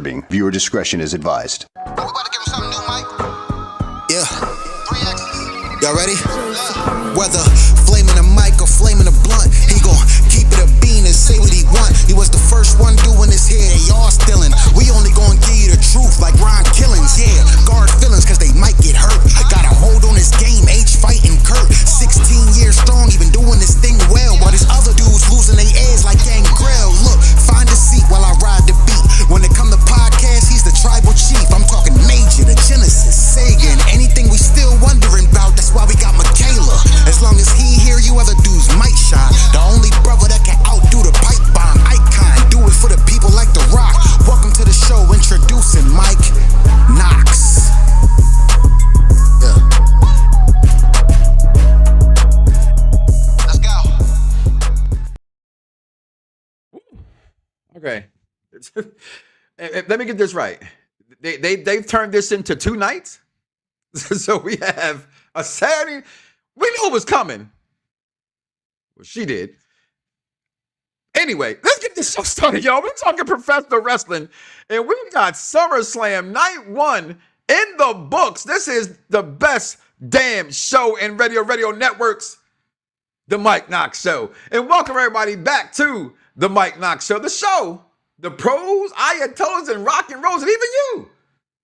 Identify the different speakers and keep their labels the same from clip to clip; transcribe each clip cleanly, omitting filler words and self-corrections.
Speaker 1: disturbing. Viewer discretion is advised.
Speaker 2: We about to give him something new, Mike. Yeah. 3X. Y'all ready? Whether flaming a mic or flaming a blunt, he gon' keep it a bean and say what he want. He was the first one doing his hair, and y'all stealing. We only gon' give you the truth like Ron Killings. Yeah, guard feelings cause they might get hurt. Got a hold on his game, H fighting Kurt. 16 years strong, even doing this thing well. While these other dudes losing their airs like Gangrel. Look, find a seat while I ride the beat. When it come to podcast, he's the tribal chief. I'm talking Major, the Genesis, Sega, and anything we still wondering about. That's why we got Michaela. As long as he here, you other dudes might shine. The only brother that can outdo the pipe bomb icon. Do it for the people like The Rock. Welcome to the show, introducing Mike Knoxxx. Yeah. Let's go.
Speaker 3: Okay. Let me get this right. They've turned this into 2 nights. So we have a Saturday. We knew it was coming. Well, she did. Anyway, let's get this show started, y'all. We're talking professional wrestling, and we got SummerSlam Night 1 in the books. This is the best damn show in radio networks, the Mike Knoxxx Show. And welcome everybody back to the Mike Knoxxx Show, the show the pros, ayatollahs, and rock and rolls, and even you,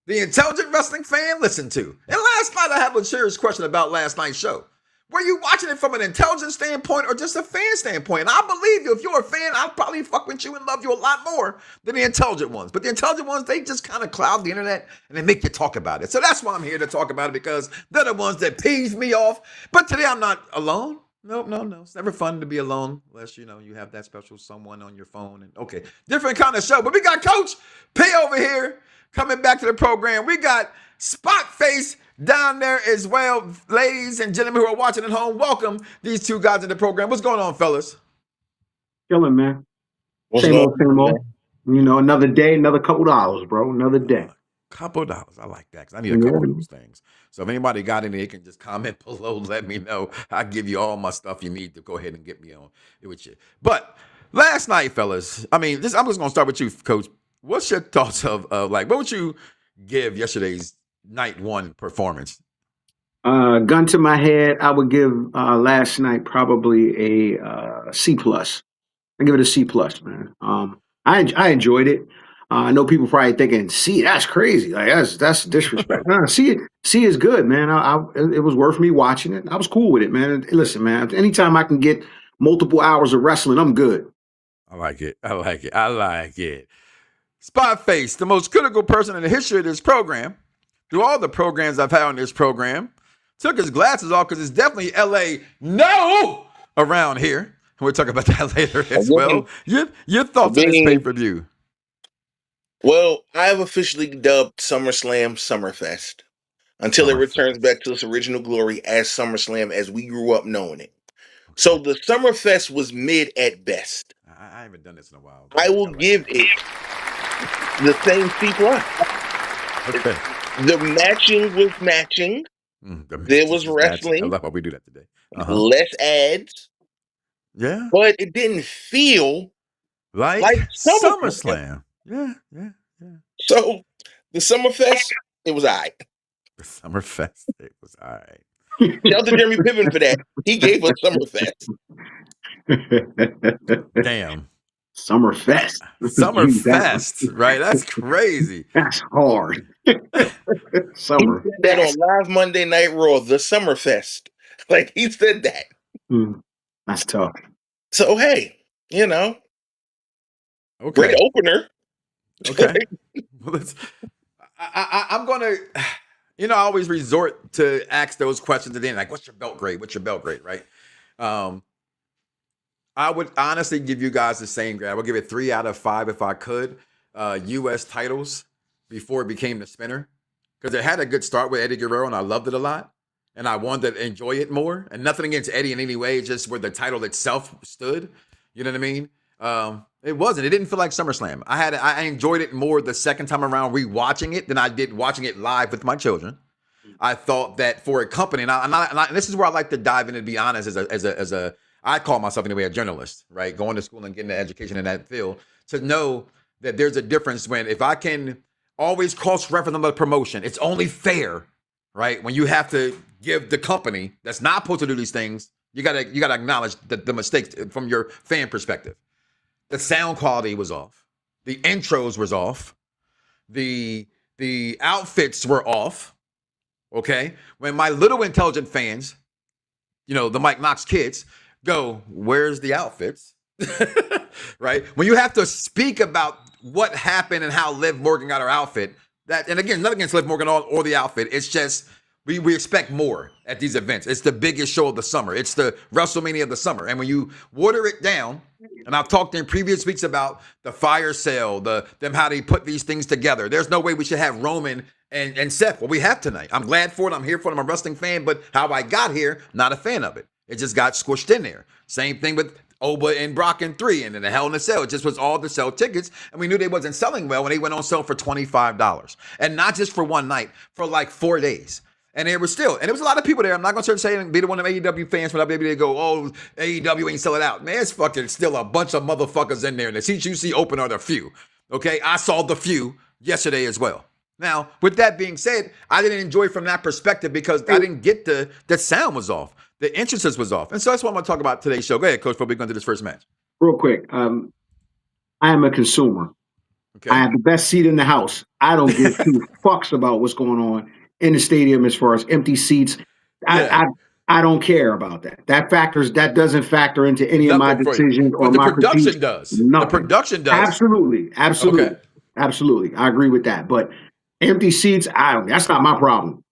Speaker 3: the intelligent wrestling fan, listen to. And last night I have a serious question about last night's show. Were you watching it from an intelligent standpoint or just a fan standpoint? And I believe you. If you're a fan, I'll probably fuck with you and love you a lot more than the intelligent ones. But the intelligent ones, they just kind of cloud the internet and they make you talk about it. So that's why I'm here to talk about it, because they're the ones that peeve me off. But today I'm not alone. No. It's never fun to be alone unless, you have that special someone on your phone. And okay, different kind of show. But we got Coach P over here coming back to the program. We got Spot Face down there as well. Ladies and gentlemen who are watching at home, welcome these two guys in the program. What's going on, fellas?
Speaker 4: Chilling, man. Same old. Another day, another couple dollars, bro. Another day.
Speaker 3: Couple dollars. I like that because I need a couple of those things. So if anybody got any, they can just comment below. Let me know. I'll give you all my stuff you need to go ahead and get me on it with you. But last night, fellas, I'm just going to start with you, Coach. What's your thoughts of what would you give yesterday's Night 1 performance?
Speaker 4: Gun to my head, I would give last night probably a C+. I give it a C+, man. I enjoyed it. I know people probably thinking, "C, that's crazy. Like that's disrespect." C is good, man. It was worth me watching it. I was cool with it, man. Listen, man. Anytime I can get multiple hours of wrestling, I'm good.
Speaker 3: I like it. Spot Face, the most critical person in the history of this program, through all the programs I've had on this program, took his glasses off because it's definitely LA around here. We'll talk about that later as well. Your thoughts on this pay-per-view?
Speaker 5: Well, I have officially dubbed SummerSlam Summerfest until it returns back to its original glory as SummerSlam as we grew up knowing it. So the Summerfest was mid at best.
Speaker 3: I haven't done this in a while.
Speaker 5: I will give it the same C+.
Speaker 3: Okay.
Speaker 5: The matching was matching. There was wrestling.
Speaker 3: I love how we do that today.
Speaker 5: Less ads.
Speaker 3: Yeah.
Speaker 5: But it didn't feel
Speaker 3: like SummerSlam. Yeah.
Speaker 5: So the Summerfest, it was all right.
Speaker 3: The Summerfest, it was all right.
Speaker 5: Shout out to Jeremy Piven for that. He gave us Summerfest.
Speaker 3: Damn.
Speaker 4: Summerfest,
Speaker 3: right? That's crazy.
Speaker 4: That's hard. Summer.
Speaker 5: He said that on live Monday Night Raw, the Summerfest. Like, he said that.
Speaker 4: That's tough.
Speaker 5: So, hey,
Speaker 3: Okay.
Speaker 5: Great opener.
Speaker 3: Okay. Well, I'm going to, I always resort to ask those questions at the end, like, what's your belt grade? Right? I would honestly give you guys the same grade. I would give it 3 out of 5 if I could. U.S. titles before it became the spinner, because it had a good start with Eddie Guerrero, and I loved it a lot, and I wanted to enjoy it more. And nothing against Eddie in any way, just where the title itself stood. You know what I mean? It didn't feel like SummerSlam. I enjoyed it more the second time around rewatching it than I did watching it live with my children. I thought that for a company, and this is where I like to dive in and be honest, as a I call myself anyway a journalist, right? Going to school and getting an education in that field, to know that there's a difference when if I can always cross-reference another promotion, it's only fair, right? When you have to give the company that's not supposed to do these things, you gotta acknowledge the mistakes from your fan perspective. The sound quality was off. The intros was off. The outfits were off. Okay? When my little intelligent fans, the Mike Knoxxx kids, go, where's the outfits? Right? When you have to speak about what happened and how Liv Morgan got her outfit, and again, nothing against Liv Morgan or the outfit, it's just we expect more at these events. It's the biggest show of the summer. It's the WrestleMania of the summer. And when you water it down, and I've talked in previous weeks about the fire sale, them how they put these things together. There's no way we should have Roman and Seth. Well, we have tonight. I'm glad for it. I'm here for it. I'm a wrestling fan, but how I got here, not a fan of it. It just got squished in there. Same thing with Oba and Brock in 3, and then the Hell in a Cell. It just was all to sell tickets, and we knew they wasn't selling well when they went on sale for $25. And not just for one night, for like 4 days. And there was a lot of people there. I'm not going to say and be the one of AEW fans when maybe they go, oh, AEW ain't selling out. Man, it's fucking still a bunch of motherfuckers in there. And the seats you see open are the few. Okay, I saw the few yesterday as well. Now, with that being said, I didn't enjoy from that perspective because I didn't get the sound was off. The entrances was off. And so that's what I'm going to talk about today's show. Go ahead, Coach, before we go into this first match.
Speaker 4: Real quick, I am a consumer.
Speaker 3: Okay.
Speaker 4: I have the best seat in the house. I don't give two fucks about what's going on in the stadium as far as empty seats.
Speaker 3: Yeah.
Speaker 4: I don't care about that. That doesn't factor into any of my decisions or
Speaker 3: but the
Speaker 4: my
Speaker 3: production
Speaker 4: critiques.
Speaker 3: does.
Speaker 4: Nothing.
Speaker 3: The production does.
Speaker 4: Absolutely.
Speaker 3: Okay.
Speaker 4: Absolutely. I agree with that. But empty seats, that's not my problem.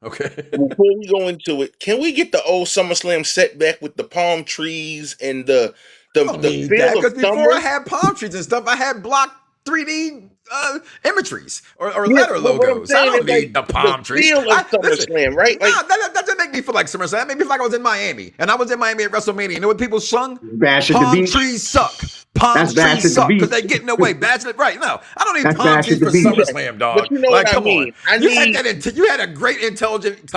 Speaker 3: Okay.
Speaker 5: Before we go into it, can we get the old SummerSlam set back with the palm trees and the feel of
Speaker 3: Because before
Speaker 5: summer?
Speaker 3: I had palm trees and stuff, I had block 3D imageries or letter logos. I don't need the palm trees.
Speaker 5: Feel of SummerSlam, right?
Speaker 3: Like, that doesn't make me feel like SummerSlam. That made me feel like I was in Miami. And I was in Miami at WrestleMania. You know what people sung?
Speaker 4: Bash at the
Speaker 3: palm
Speaker 4: beach.
Speaker 3: trees suck. Palm trees suck because they get in the way. Bashing it right. No, I don't need
Speaker 4: That's
Speaker 3: palm trees for SummerSlam, dog.
Speaker 5: But you know
Speaker 3: like,
Speaker 5: what
Speaker 3: come
Speaker 5: I mean.
Speaker 3: on. You had a great intelligent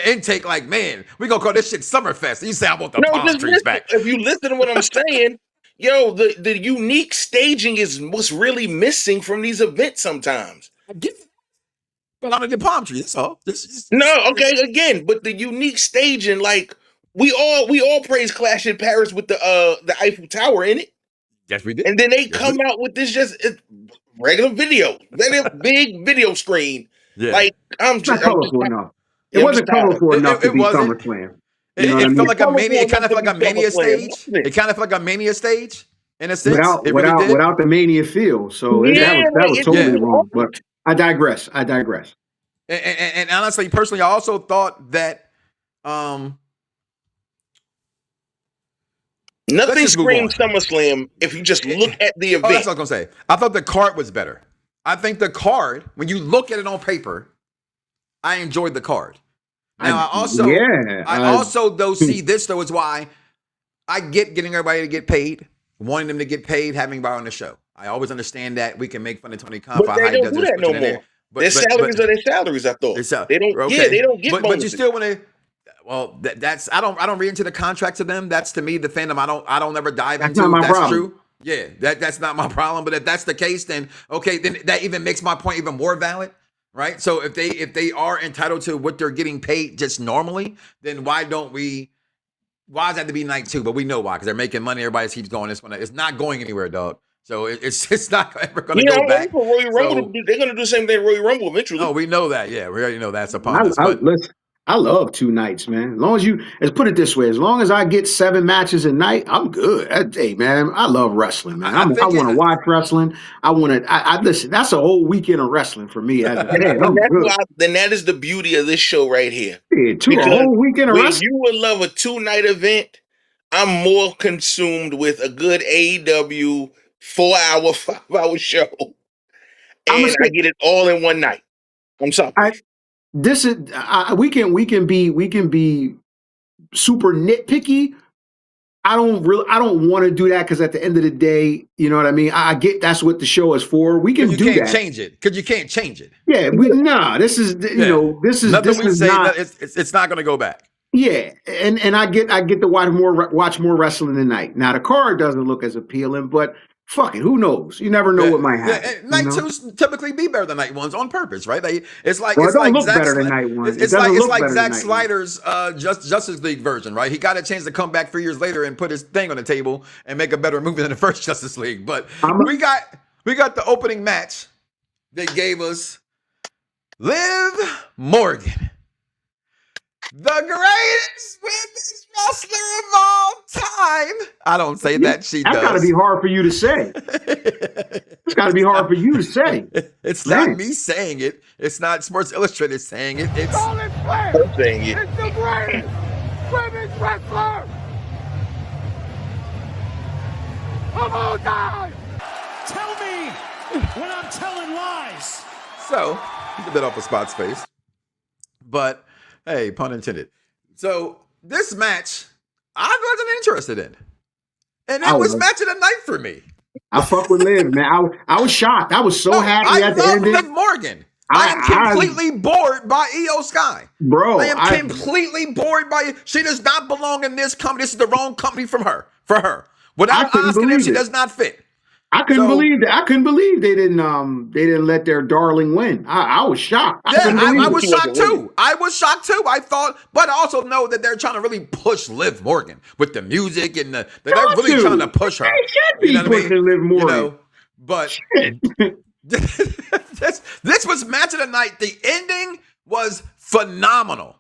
Speaker 3: intake. Like, man, we gonna call this shit Summerfest. You say I want the palm trees
Speaker 5: listen,
Speaker 3: back.
Speaker 5: If you listen to what I'm saying, yo, the unique staging is what's really missing from these events sometimes.
Speaker 3: I get it. But I'm in the palm trees. That's all.
Speaker 5: Again, but the unique staging, like we all praise Clash in Paris with the Eiffel Tower in it.
Speaker 3: Yes, we did.
Speaker 5: And then they come out with this regular video, big video screen.
Speaker 3: Yeah.
Speaker 5: Like
Speaker 4: It's not colorful enough. It wasn't colorful enough to be
Speaker 3: wasn't.
Speaker 4: SummerSlam.
Speaker 3: It felt like a mania. It kind of felt like a mania
Speaker 5: SummerSlam.
Speaker 3: stage. It kind of felt like a mania stage in a sense.
Speaker 4: Without the mania feel. So that was totally wrong. But I digress.
Speaker 3: And honestly, personally, I also thought that
Speaker 5: nothing screams SummerSlam if you just look at the event.
Speaker 3: Oh, that's what I was gonna say. I thought the card was better. I think the card, when you look at it on paper, I enjoyed the card. Now I also though see this though is why I get getting everybody to get paid, wanting them to get paid, having everybody on the show. I always understand that we can make fun of Tony Khan for how he does
Speaker 5: do that no more. Their salaries are their salaries. I thought they don't. Okay. Yeah, they don't get.
Speaker 3: But you still want to. Well, that's I don't read into the contracts of them. That's to me the fandom. I don't ever dive into.
Speaker 4: Not my
Speaker 3: that's
Speaker 4: problem.
Speaker 3: True. Yeah, that's not my problem. But if that's the case, then okay, then that even makes my point even more valid. Right. So if they are entitled to what they're getting paid just normally, then why don't we? Why does that have to be night 2? But we know why, because they're making money. Everybody keeps going. It's not going anywhere, dog. So it's not ever going to go back.
Speaker 5: For Royal Rumble, they're going to do the same thing Royal Rumble eventually.
Speaker 3: Oh, we know that. Yeah, we already know that's upon us.
Speaker 4: Listen, I love 2 nights, man. As long as let's put it this way, as long as I get 7 matches a night, I'm good. Hey, man, I love wrestling, man. I want to watch wrestling. I listen. That's a whole weekend of wrestling for me. Then
Speaker 5: that is the beauty of this show right here.
Speaker 4: Yeah, a whole weekend of wrestling.
Speaker 5: You would love a 2-night event. I'm more consumed with a good AEW 4-hour, 5-hour show, and I get it all in one night. I'm sorry.
Speaker 4: This is we can be super nitpicky. I don't want to do that because at the end of the day, you know what I mean. I get that's what the show is for. We can do that. You can't
Speaker 3: change it because you can't change it.
Speaker 4: Yeah, this is not.
Speaker 3: It's not going to go back.
Speaker 4: Yeah, and I get to watch more wrestling tonight. Now the card doesn't look as appealing, but fuck it. Who knows? You never know what might happen.
Speaker 3: And night twos typically be better than night ones on purpose, right? It's like
Speaker 4: Well,
Speaker 3: it's
Speaker 4: it don't
Speaker 3: like
Speaker 4: look
Speaker 3: Zack
Speaker 4: better than night one.
Speaker 3: It's like Zack Snyder's Justice League version, right? He got a chance to come back 3 years later and put his thing on the table and make a better movie than the first Justice League. But we got the opening match. They gave us Liv Morgan, the greatest women's wrestler of all time. I don't say that, she does.
Speaker 4: That's got to be hard for you to say. It's got to be hard for you to say.
Speaker 3: It's not me saying it. It's not Sports Illustrated saying it. It's
Speaker 5: I'm saying it.
Speaker 6: It's the greatest women's wrestler of all time.
Speaker 7: Tell me when I'm telling lies.
Speaker 3: so you can bit off a spot's face. But hey, pun intended. So this match, I wasn't interested in. And it was match of the night for me.
Speaker 4: I fuck with Liv, man. I was shocked. I was so happy at the ending.
Speaker 3: I love Liv Morgan. I am completely bored by IYO SKY.
Speaker 4: Bro,
Speaker 3: I am completely bored by it. She does not belong in this company. This is the wrong company for her. Without asking if she does not fit.
Speaker 4: I couldn't believe that. I couldn't believe they didn't let their darling win. I was shocked.
Speaker 3: I was shocked too. I was shocked too. I thought, but I also know that they're trying to really push Liv Morgan with the music and they're really trying to push her.
Speaker 4: They should be pushing Liv Morgan.
Speaker 3: But this was match of the night. The ending was phenomenal.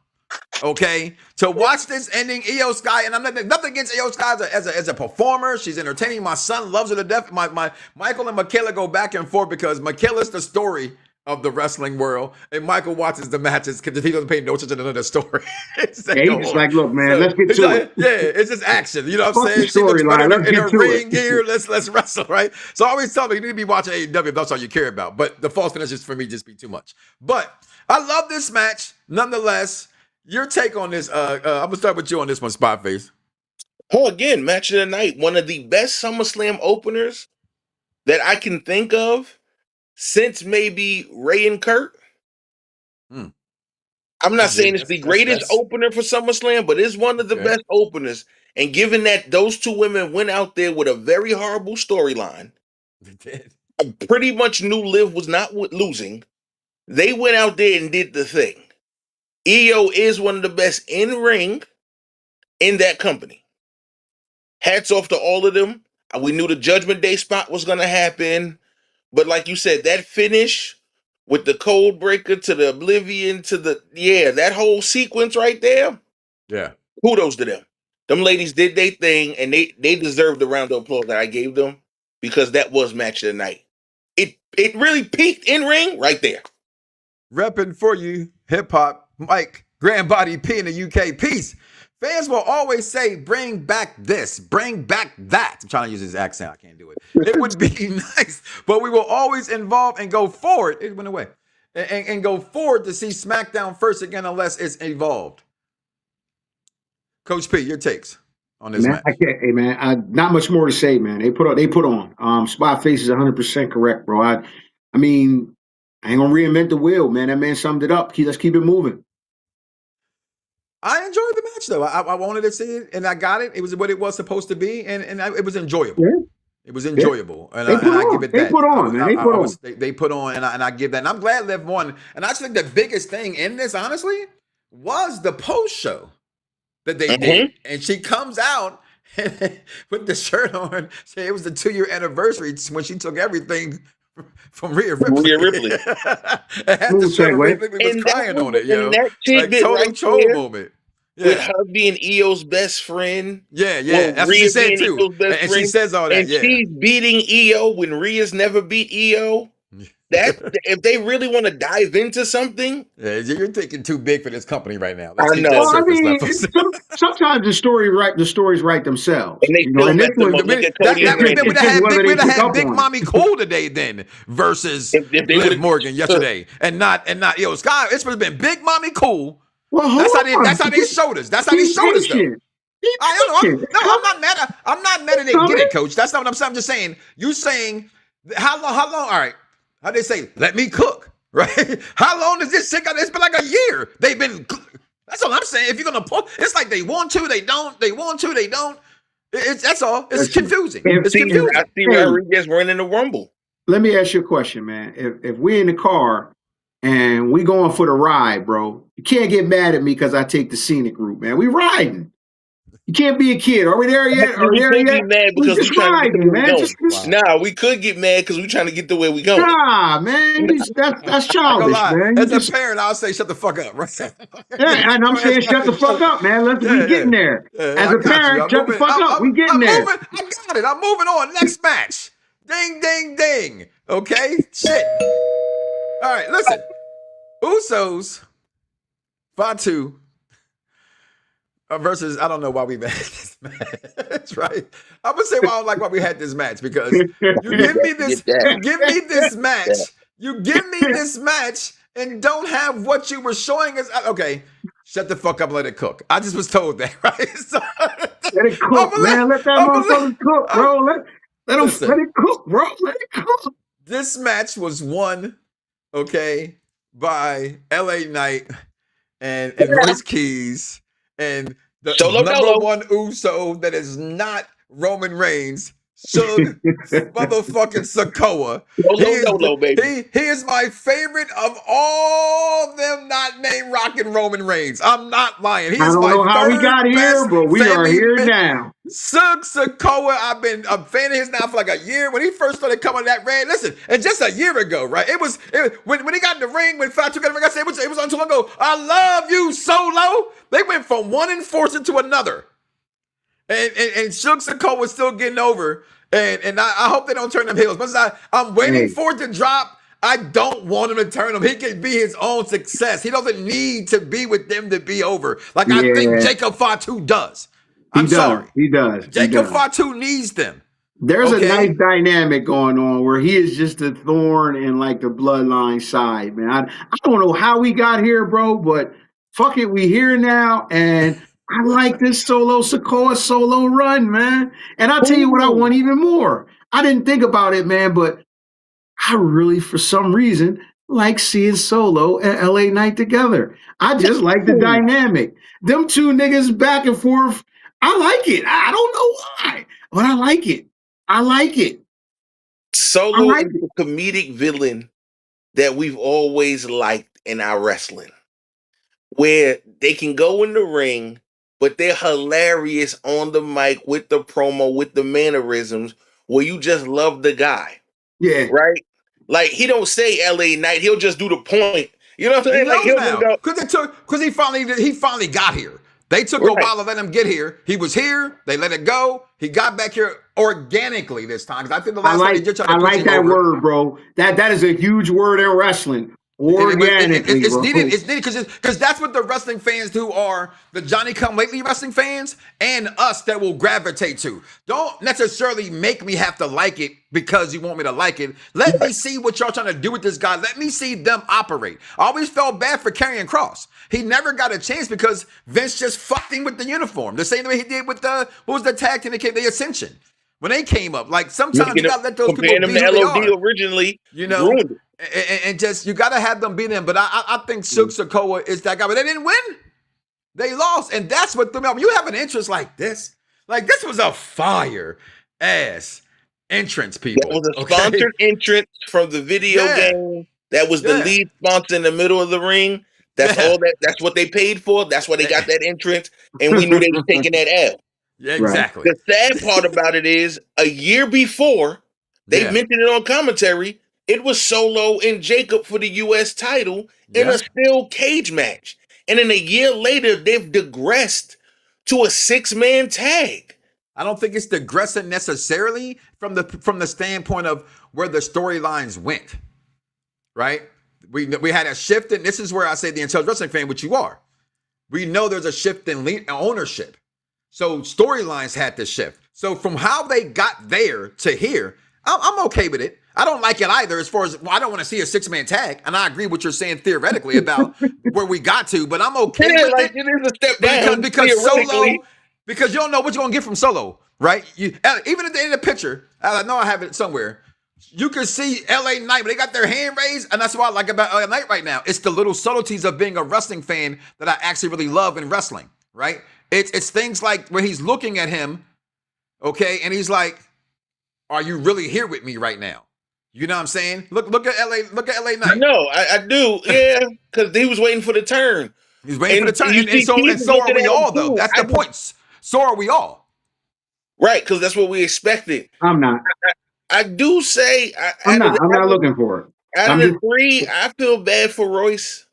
Speaker 3: Okay, to watch this ending, IYO SKY, and I'm nothing against IYO SKY as a performer. She's entertaining. My son loves her to death. My Michael and Michaela go back and forth because Michaela's the story of the wrestling world, and Michael watches the matches because he doesn't pay no attention to another story.
Speaker 4: He's just like, look, man, let's get to it.
Speaker 3: Yeah, it's just action. You know what I'm saying? She looks better in her ring here. Let's wrestle, right? So I always tell me you need to be watching AEW if that's all you care about. But the false finishes for me just be too much. But I love this match nonetheless. Your take on this, I'm going to start with you on this one, Spotface.
Speaker 5: Oh, again, match of the night. One of the best SummerSlam openers that I can think of since maybe Ray and Kurt. I'm not saying it's the greatest opener for SummerSlam, but it's one of the best openers. And given that those two women went out there with a very horrible storyline, I pretty much knew Liv was not losing. They went out there and did the thing. IYO is one of the best in ring in that company. Hats off to all of them. We knew the Judgment Day spot was going to happen. But like you said, that finish with the Code Breaker to the Oblivion to that whole sequence right there.
Speaker 3: Yeah.
Speaker 5: Kudos to them. Them ladies did their thing and they deserved the round of applause that I gave them because that was match of the night. It really peaked in ring right there.
Speaker 3: Repping for you, hip hop. Mike, Grand Body P in the UK. Peace. Fans will always say, bring back this, bring back that. I'm trying to use his accent. I can't do it. It would be nice, but we will always involve and go forward. It went away. And go forward to see SmackDown first again unless it's evolved. Coach P, your takes on this match.
Speaker 4: Hey, man, not much more to say, man. They put on. Spotface is 100% correct, bro. I mean, I ain't going to reinvent the wheel, man. That man summed it up. Let's keep it moving.
Speaker 3: I enjoyed the match, though. I wanted to see it, and I got it. It was what it was supposed to be, and it was enjoyable. Yeah. It was enjoyable, and I give it that.
Speaker 4: They put on, man.
Speaker 3: They put on, and I give that. And I'm glad Liv won. And I think the biggest thing in this, honestly, was the post show that they did. And she comes out with the shirt on. Say it was the 2-year anniversary when she took everything from Rhea Ripley. And the shirt was crying on it, yo.
Speaker 5: That
Speaker 3: like total
Speaker 5: right
Speaker 3: troll moment. Yeah.
Speaker 5: With her being IYO's best friend.
Speaker 3: Yeah. That's what she said too. And she says all that.
Speaker 5: And she's beating IYO when Rhea's never beat IYO. That if they really want to dive into something,
Speaker 3: you're thinking too big for this company right now.
Speaker 4: I know. I mean, sometimes the stories write themselves.
Speaker 5: And they
Speaker 3: we'd have had Big Mommy Cool today then versus Liv Morgan yesterday, and not IYO SKY. It's supposed to have been Big Mommy Cool.
Speaker 4: Well,
Speaker 3: that's how they showed us. That's how they showed us, though. I'm not mad. I'm not mad at they get it, Coach. That's not what I'm saying. I'm just saying. You saying how long? All right. How they say? Let me cook. Right? How long does this shit got? It's been like a year. They've been. That's all I'm saying. If you're gonna pull, it's like they want to, they don't. They want to, they don't. That's all. It's confusing.
Speaker 4: And
Speaker 3: It's
Speaker 4: see,
Speaker 3: confusing.
Speaker 5: I see
Speaker 4: Hey.
Speaker 5: Rodriguez running the Rumble.
Speaker 4: let me ask you a question, man. If we in the car and we going for the ride, bro, you can't get mad at me because I take the scenic route, man. We riding. You can't be a kid. Are we there yet? Are we
Speaker 5: We
Speaker 4: there
Speaker 5: could
Speaker 4: yet?
Speaker 5: get mad
Speaker 4: We
Speaker 5: because we
Speaker 4: just
Speaker 5: trying to get
Speaker 4: riding,
Speaker 5: to where we
Speaker 4: man.
Speaker 5: going.
Speaker 4: Just
Speaker 5: Nah, we could get mad because we trying to get to where we going.
Speaker 4: nah, man. That's
Speaker 3: I ain't gonna
Speaker 4: childish,
Speaker 3: lie.
Speaker 4: man. You
Speaker 3: As
Speaker 4: just
Speaker 3: a parent, I'll say shut the fuck up. Right?
Speaker 4: yeah, and I'm saying shut the fuck up, man. We getting there. As
Speaker 3: I
Speaker 4: a
Speaker 3: got you.
Speaker 4: parent,
Speaker 3: I'm
Speaker 4: shut the
Speaker 3: moving.
Speaker 4: fuck up. We getting
Speaker 3: I'm
Speaker 4: there.
Speaker 3: moving. I got it. I'm moving on. Next match. Ding, ding, ding. Okay? Shit. All right, listen. Usos, Fatu versus, I don't know why we've had this match, right? I'm gonna say why I don't like why we had this match because you give me this, you give me this match, you give me this match, and don't have what you were showing us. Okay, shut the fuck up and let it cook. I just was told that, right? So,
Speaker 4: Let it cook, man. Let that motherfucker cook, bro. Let it cook, bro. Let it cook.
Speaker 3: This match was won, okay, by LA Knight and Royce Keys and the
Speaker 5: Solo
Speaker 3: number
Speaker 5: Dolo.
Speaker 3: one Uso that is not Roman Reigns, Shug motherfucking Sikoa.
Speaker 5: Dolo, baby.
Speaker 3: He is my favorite of all them not named Rockin' Roman Reigns. I'm not lying. He
Speaker 4: I
Speaker 3: is
Speaker 4: don't
Speaker 3: my
Speaker 4: know how we
Speaker 3: third
Speaker 4: got here,
Speaker 3: best
Speaker 4: but we are
Speaker 3: family
Speaker 4: here
Speaker 3: man.
Speaker 4: now.
Speaker 3: Sug Sikoa, I've been a fan of his now for like a year. When he first started coming that ring, listen, and just a year ago, right? It was when he got in the ring, when Fatu got in the ring, I said it was on too long ago. I love you, Solo. They went from one enforcer to another. And Sug Sikoa was still getting over. And I hope they don't turn them heels. But I'm waiting for it to drop. I don't want him to turn him. He can be his own success. He doesn't need to be with them to be over. Like I think Jacob Fatu does. I'm sorry.
Speaker 4: He does.
Speaker 3: Jacob Fatu needs them.
Speaker 4: There's
Speaker 3: Okay.
Speaker 4: a nice dynamic going on where he is just a thorn in like the bloodline side, man. I don't know how we got here, bro, but fuck it, we here now, and I like this Sikoa solo run, man. And I'll tell you what I want even more. I didn't think about it, man, but I really, for some reason, like seeing Solo and LA Knight together. I just like the dynamic. Them two niggas back and forth. I like it. I don't know why, but I like it. I like it.
Speaker 5: Solo is the comedic villain that we've always liked in our wrestling, where they can go in the ring, but they're hilarious on the mic with the promo, with the mannerisms, where you just love the guy.
Speaker 4: Yeah.
Speaker 5: Right? Like, he don't say LA Knight, he'll just do the point. You know what I'm saying? Like, he'll just go.
Speaker 3: Because he finally got here. They took a while to let him get here. He was here. They let it go. He got back here organically this time. Because I think the last time he did try to push him
Speaker 4: that
Speaker 3: over.
Speaker 4: word, bro. That is a huge word in wrestling. Organically,
Speaker 3: it's needed. It's needed because that's what the wrestling fans who are the Johnny Come Lately wrestling fans and us that will gravitate to. Don't necessarily make me have to like it because you want me to like it. Let me see what y'all trying to do with this guy. Let me see them operate. I always felt bad for Karrion Kross. He never got a chance because Vince just fucked him with the uniform. The same way he did with what was the tag team that came, the Ascension. When they came up, like sometimes you gotta let those people be who they are.
Speaker 5: Originally,
Speaker 3: you know, and just you gotta have them beat them. But I think Sug Sikoa is that guy. But they didn't win. They lost, and that's what threw me off. You have an entrance like this was a fire ass entrance, people.
Speaker 5: That was a sponsored entrance from the video game. That was the lead sponsor in the middle of the ring. That's all that's what they paid for. That's why they got that entrance, and we knew they were taking that L.
Speaker 3: Yeah, exactly.
Speaker 5: The sad part about it is a year before, they mentioned it on commentary, it was Solo and Jacob for the US title in a steel cage match. And then a year later, they've digressed to a 6-man tag.
Speaker 3: I don't think it's digressing necessarily from the standpoint of where the storylines went. Right? We had a shift, and this is where I say the intelligent wrestling fan, which you are. We know there's a shift in ownership. So storylines had to shift. So from how they got there to here, I'm okay with it. I don't like it either as far as, I don't want to see a 6-man tag. And I agree with what you're saying theoretically about where we got to, but I'm okay with it.
Speaker 5: It is a step down.
Speaker 3: Because Solo, because you don't know what you're going to get from Solo, right? Even at the end of the picture, I know I have it somewhere, you can see LA Knight, but they got their hand raised, and that's what I like about LA Knight right now. It's the little subtleties of being a wrestling fan that I actually really love in wrestling, right? It's things like when he's looking at him Okay, and he's like, "Are you really here with me right now?" You know what I'm saying? Look at LA. Look at LA Knight.
Speaker 5: No, I do. Yeah, because he was waiting for the turn.
Speaker 3: He's waiting for the turn,
Speaker 5: you
Speaker 3: and
Speaker 5: see
Speaker 3: so
Speaker 5: Keith
Speaker 3: are
Speaker 5: looking
Speaker 3: we
Speaker 5: at him
Speaker 3: all, though.
Speaker 5: too.
Speaker 3: That's the point. So are we all.
Speaker 5: Right, because that's what we expected.
Speaker 4: I'm not.
Speaker 5: I do say,
Speaker 4: I'm not looking for it.
Speaker 5: Out
Speaker 4: I'm
Speaker 5: of the
Speaker 4: just,
Speaker 5: three, I feel bad for Royce.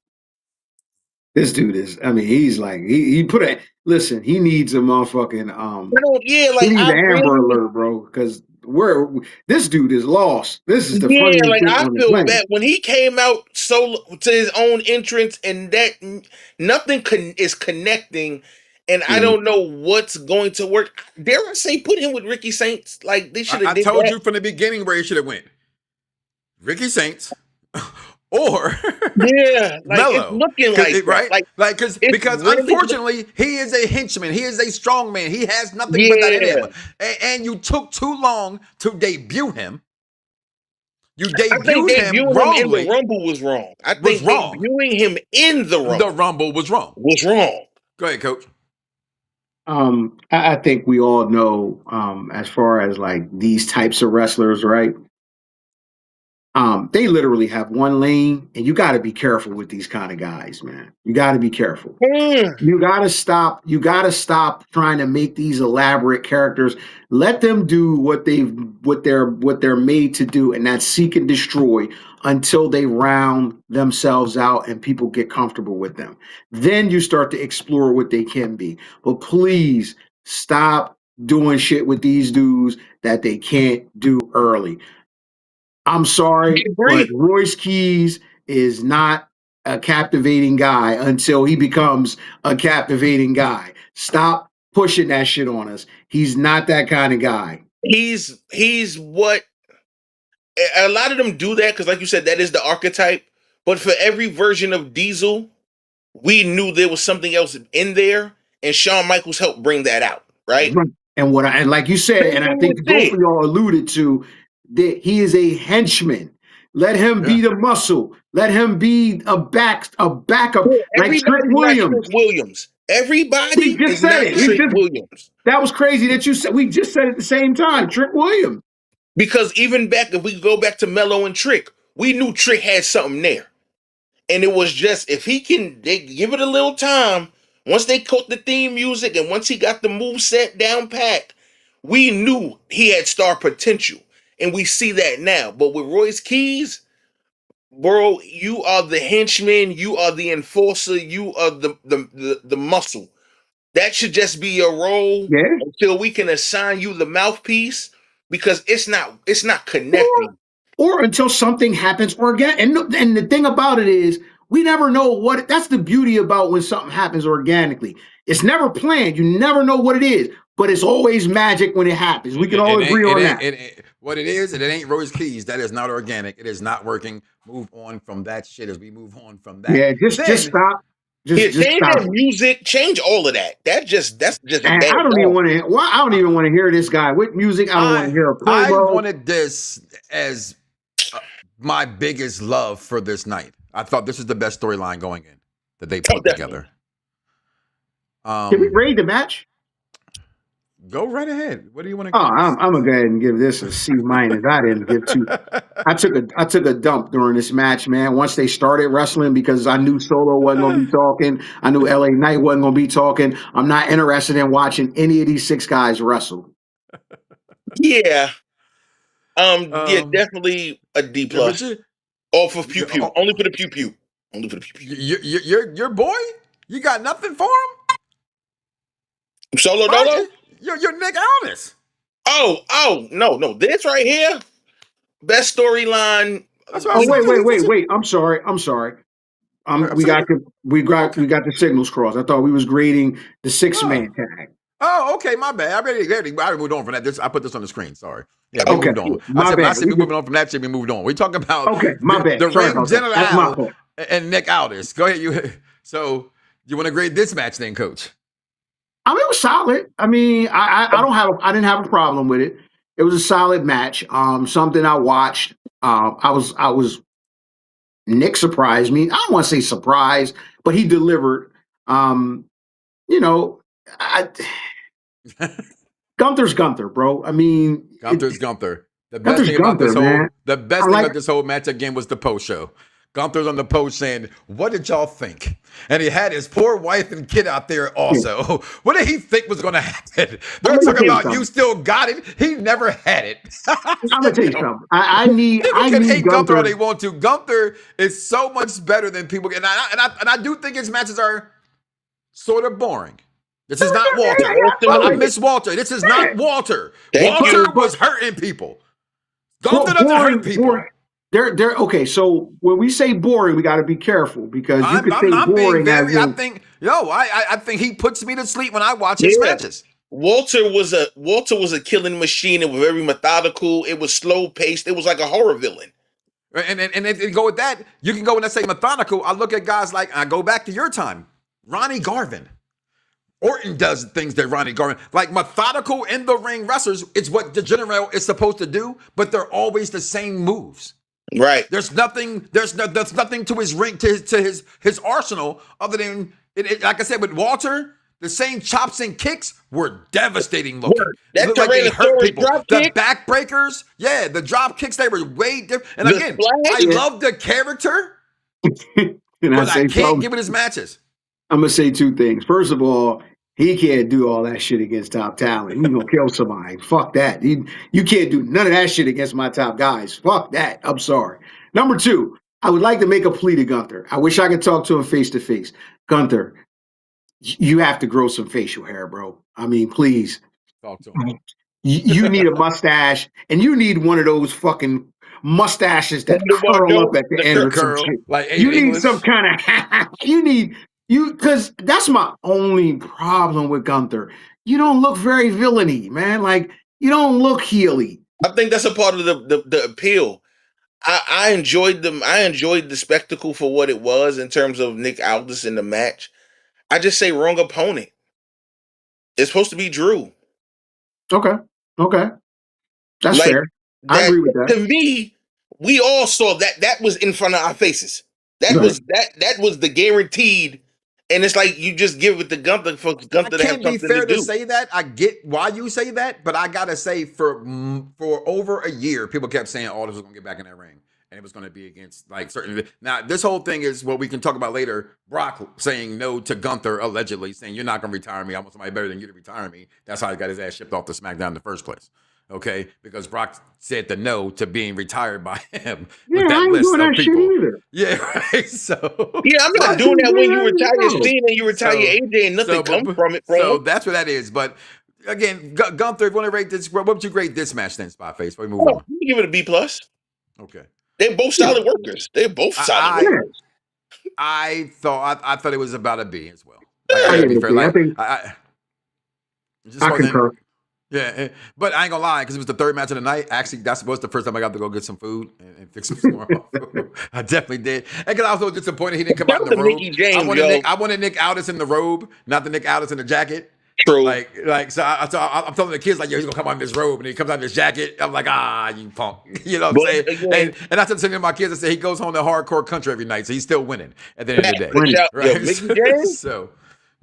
Speaker 4: this dude is. I mean, he's like he put a listen. He needs a motherfucking
Speaker 5: Yeah,
Speaker 4: He
Speaker 5: like
Speaker 4: needs
Speaker 5: I
Speaker 4: an Amber
Speaker 5: really,
Speaker 4: Alert, bro. Because this dude is lost. This is the
Speaker 5: yeah,
Speaker 4: funniest
Speaker 5: like
Speaker 4: thing
Speaker 5: I
Speaker 4: on the
Speaker 5: feel
Speaker 4: planet.
Speaker 5: bad when he came out solo to his own entrance, and that nothing is connecting, and I
Speaker 4: Mhm.
Speaker 5: don't know what's going to work. Dare I say, put him with Ricky Saints? Like they should have
Speaker 3: I
Speaker 5: did
Speaker 3: told
Speaker 5: that.
Speaker 3: you from the beginning where he should have went. Ricky Saints or
Speaker 5: Yeah, like it's
Speaker 3: Mello.
Speaker 5: looking like that.
Speaker 3: Right? Like
Speaker 5: It's
Speaker 3: because
Speaker 5: really,
Speaker 3: unfortunately he is a henchman. He is a strong man. He has nothing but that in
Speaker 5: yeah.
Speaker 3: him. And you took too long to debut him. You
Speaker 5: I think
Speaker 3: debuted him
Speaker 5: debuting him in the
Speaker 3: wrongly.
Speaker 5: Rumble was wrong. I
Speaker 3: Was
Speaker 5: think
Speaker 3: wrong.
Speaker 5: debuting him in the
Speaker 3: The
Speaker 5: Rumble
Speaker 3: Rumble was wrong.
Speaker 5: was wrong.
Speaker 3: Go ahead, Coach.
Speaker 4: I think we all know, as far as like these types of wrestlers, right? They literally have one lane, and you got to be careful with these kind of guys, man. You got to be careful.
Speaker 5: Mm.
Speaker 4: You gotta stop. You gotta stop trying to make these elaborate characters. Let them do what they're made to do, and that's seek and destroy until they round themselves out and people get comfortable with them. Then you start to explore what they can be. But please stop doing shit with these dudes that they can't do early. I'm
Speaker 5: I
Speaker 4: sorry, but
Speaker 5: agree.
Speaker 4: Royce Keys is not a captivating guy until he becomes a captivating guy. Stop pushing that shit on us. He's not that kind of guy.
Speaker 5: He's what a lot of them do that because, like you said, that is the archetype. But for every version of Diesel, we knew there was something else in there, and Shawn Michaels helped bring that out. Right?
Speaker 4: Right. And like you said, and I think both of y'all alluded to that he is a henchman. Let him be the muscle. Let him be a backup, like Trick
Speaker 5: Everybody's not Trick
Speaker 4: Williams.
Speaker 5: Williams. Everybody
Speaker 4: We just
Speaker 5: is
Speaker 4: said
Speaker 5: not
Speaker 4: it.
Speaker 5: Trick Williams.
Speaker 4: That was crazy that you said. We just said it at the same time. Trick Williams.
Speaker 5: Because even back, if we go back to Mello and Trick, we knew Trick had something there. And it was just, if they give it a little time, once they caught the theme music and once he got the move set down pat, we knew he had star potential. And we see that now. But with Royce Keys, bro, you are the henchman, you are the enforcer, you are the muscle. That should just be your role
Speaker 4: Yeah.
Speaker 5: until we can assign you the mouthpiece because it's not connecting.
Speaker 4: Or until something happens organic. And the thing about it is, we never know what. That's the beauty about when something happens organically. It's never planned. You never know what it is, but it's always magic when it happens. We can all agree on that.
Speaker 3: What it is, and it ain't Royce Keys. That is not organic. It is not working. Move on from that shit as we move on from that.
Speaker 4: Yeah, just stop. Just
Speaker 5: Change
Speaker 4: stop.
Speaker 5: that music, change all of that. That's just
Speaker 4: And
Speaker 5: bad.
Speaker 4: I don't even want to. Well, I don't even want to hear this guy with music. I don't want to hear a
Speaker 3: I
Speaker 4: promo.
Speaker 3: wanted this as my biggest love for this night. I thought this is the best storyline going in that they put together.
Speaker 4: Can we grade the match?
Speaker 3: Go right ahead. What do you want to?
Speaker 4: Oh, I'm gonna go ahead and give this a C minus. I didn't give two. I took a dump during this match, man. Once they started wrestling, because I knew Solo wasn't gonna be talking. I knew LA Knight wasn't gonna be talking. I'm not interested in watching any of these six guys wrestle.
Speaker 5: Yeah. Yeah, definitely a D plus. Off of pew pew. Only for the pew pew. Only for the pew pew.
Speaker 3: Your boy? You got nothing for him?
Speaker 5: Solo Dolo?
Speaker 3: You're Nick Aldis.
Speaker 5: Oh, no. This right here, best storyline.
Speaker 4: Wait. I'm sorry. We got the signals crossed. I thought we was grading the 6-man tag.
Speaker 3: Oh, okay, my bad. I already moved on from that. I put this on the screen. Sorry. Yeah, we moved on. I said we moving on from that shit. We moved on. We talking about the ring general and Nick Aldis. Go ahead, So you want to grade this match then, Coach?
Speaker 4: I mean, it was solid. I mean, I didn't have a problem with it. It was a solid match. Something I watched. I was Nick surprised me. I don't want to say surprised, but he delivered. You know, Gunther's Gunther, bro. I mean,
Speaker 3: Gunther's Gunther. The best
Speaker 4: Gunther's
Speaker 3: thing about
Speaker 4: Gunther,
Speaker 3: this whole
Speaker 4: man.
Speaker 3: the best
Speaker 4: I
Speaker 3: thing
Speaker 4: like-
Speaker 3: about this whole match again was the post show. Gunther's on the post saying, "What did y'all think?" And he had his poor wife and kid out there also. What did he think was going to happen? They're talking about you still got it. He never had it.
Speaker 4: I'm gonna tell you something. I need.
Speaker 3: People
Speaker 4: I
Speaker 3: can
Speaker 4: need
Speaker 3: hate Gunther all they
Speaker 4: Gunther.
Speaker 3: want to. Gunther is so much better than people. And I do think his matches are sort of boring. This is not Walter. I miss Walter. This is not Walter.
Speaker 5: Thank
Speaker 3: Walter
Speaker 5: you.
Speaker 3: was hurting people. Gunther doesn't hurt people.
Speaker 4: They're okay. So when we say boring, we got to be careful because you could say
Speaker 3: I'm being
Speaker 4: boring as
Speaker 3: very.
Speaker 4: in,
Speaker 3: I think he puts me to sleep when I watch his
Speaker 5: Yeah.
Speaker 3: matches.
Speaker 5: Walter was a killing machine. It was very methodical. It was slow paced. It was like a horror villain.
Speaker 3: And if you go with that, you can go and say methodical. I look at guys like, I go back to your time, Ronnie Garvin. Orton does things that Ronnie Garvin, like methodical in the ring wrestlers. It's what the general is supposed to do, but they're always the same moves.
Speaker 5: Right.
Speaker 3: There's nothing to his ring, to his arsenal other than like I said with Walter. The same chops and kicks were devastating looking.
Speaker 5: That
Speaker 3: Looked like they hurt
Speaker 5: Tyrannosaurus
Speaker 3: people.
Speaker 5: drop
Speaker 3: The
Speaker 5: kick?
Speaker 3: backbreakers, yeah, the drop kicks, they were way different. And
Speaker 5: The
Speaker 3: again,
Speaker 5: splash?
Speaker 3: I love the character,
Speaker 4: and
Speaker 3: but I
Speaker 4: say
Speaker 3: can't
Speaker 4: something.
Speaker 3: give it his matches.
Speaker 4: I'm gonna say two things. First of all, he can't do all that shit against top talent. He's gonna kill somebody. Fuck that. You can't do none of that shit against my top guys. Fuck that. I'm sorry. Number two, I would like to make a plea to Gunther. I wish I could talk to him face to face. Gunther, you have to grow some facial hair, bro. I mean, please.
Speaker 3: Talk to him.
Speaker 4: You need a mustache, and you need one of those fucking mustaches that
Speaker 5: The one
Speaker 4: curl up
Speaker 5: that-
Speaker 4: at the
Speaker 5: the
Speaker 4: end or some
Speaker 3: curl,
Speaker 4: shit.
Speaker 3: like
Speaker 4: You need
Speaker 3: English.
Speaker 4: some kind of because that's my only problem with Gunther. You don't look very villainy, man. Like you don't look heely.
Speaker 5: I think that's a part of the appeal. I enjoyed them. I enjoyed the spectacle for what it was in terms of Nick Aldis in the match. I just say wrong opponent. It's supposed to be Drew.
Speaker 4: Okay, that's
Speaker 5: Like,
Speaker 4: fair. I agree with that.
Speaker 5: To me, we all saw that. That was in front of our faces. That
Speaker 4: Right.
Speaker 5: was that was the guaranteed. And it's like you just give it to Gunther for
Speaker 3: I
Speaker 5: Gunther to have
Speaker 3: can't be
Speaker 5: something
Speaker 3: fair
Speaker 5: to
Speaker 3: to
Speaker 5: do.
Speaker 3: say that. I get why you say that, but I gotta say for over a year, people kept saying Aldis was gonna get back in that ring, and it was gonna be against like certain. Now this whole thing is what we can talk about later. Brock saying no to Gunther, allegedly saying you're not gonna retire me. I want somebody better than you to retire me. That's how he got his ass shipped off to SmackDown in the first place. Okay, because Brock said the no to being retired by him
Speaker 4: Yeah,
Speaker 3: with
Speaker 4: I
Speaker 3: that
Speaker 4: ain't
Speaker 3: list
Speaker 4: doing
Speaker 3: of
Speaker 4: that shit
Speaker 3: people.
Speaker 4: either.
Speaker 3: Yeah, right. So
Speaker 5: Yeah, I'm not doing that when you retire Cena and you retire
Speaker 3: So-
Speaker 5: AJ and nothing comes from it.
Speaker 3: So
Speaker 5: Bro.
Speaker 3: that's what that is. But again, Gunther, if you want to rate this, what would you grade this match then, Spotface? Before we move on.
Speaker 5: You give it a B plus.
Speaker 3: Okay.
Speaker 5: They're both solid workers. They're both solid
Speaker 3: I-
Speaker 5: workers.
Speaker 3: I thought it was about a B as well.
Speaker 4: I
Speaker 3: gotta
Speaker 4: give
Speaker 3: be
Speaker 4: it a
Speaker 3: fair.
Speaker 4: B. I
Speaker 3: Like,
Speaker 4: think
Speaker 3: it just
Speaker 4: I
Speaker 3: wasn't-
Speaker 4: concur.
Speaker 3: Yeah, but I ain't gonna lie, because it was the third match of the night. Actually, that was the first time I got to go get some food and fix some more. I definitely did. And because I was so disappointed he didn't come out in the
Speaker 5: Shout out to
Speaker 3: robe.
Speaker 5: Mickey James,
Speaker 3: I wanted Nick Aldis in the robe, not the Nick Aldis in the jacket.
Speaker 5: True.
Speaker 3: Like, so I'm telling the kids, like, yo, he's gonna come out in this robe, and he comes out in this jacket. I'm like, you punk. You know what I'm
Speaker 5: But
Speaker 3: saying?
Speaker 5: again-
Speaker 3: And I said to my kids, I said, he goes home to hardcore country every night, so he's still winning at the end of the day.
Speaker 5: But shout- yo,
Speaker 3: Right?
Speaker 5: Mickey James,
Speaker 3: So,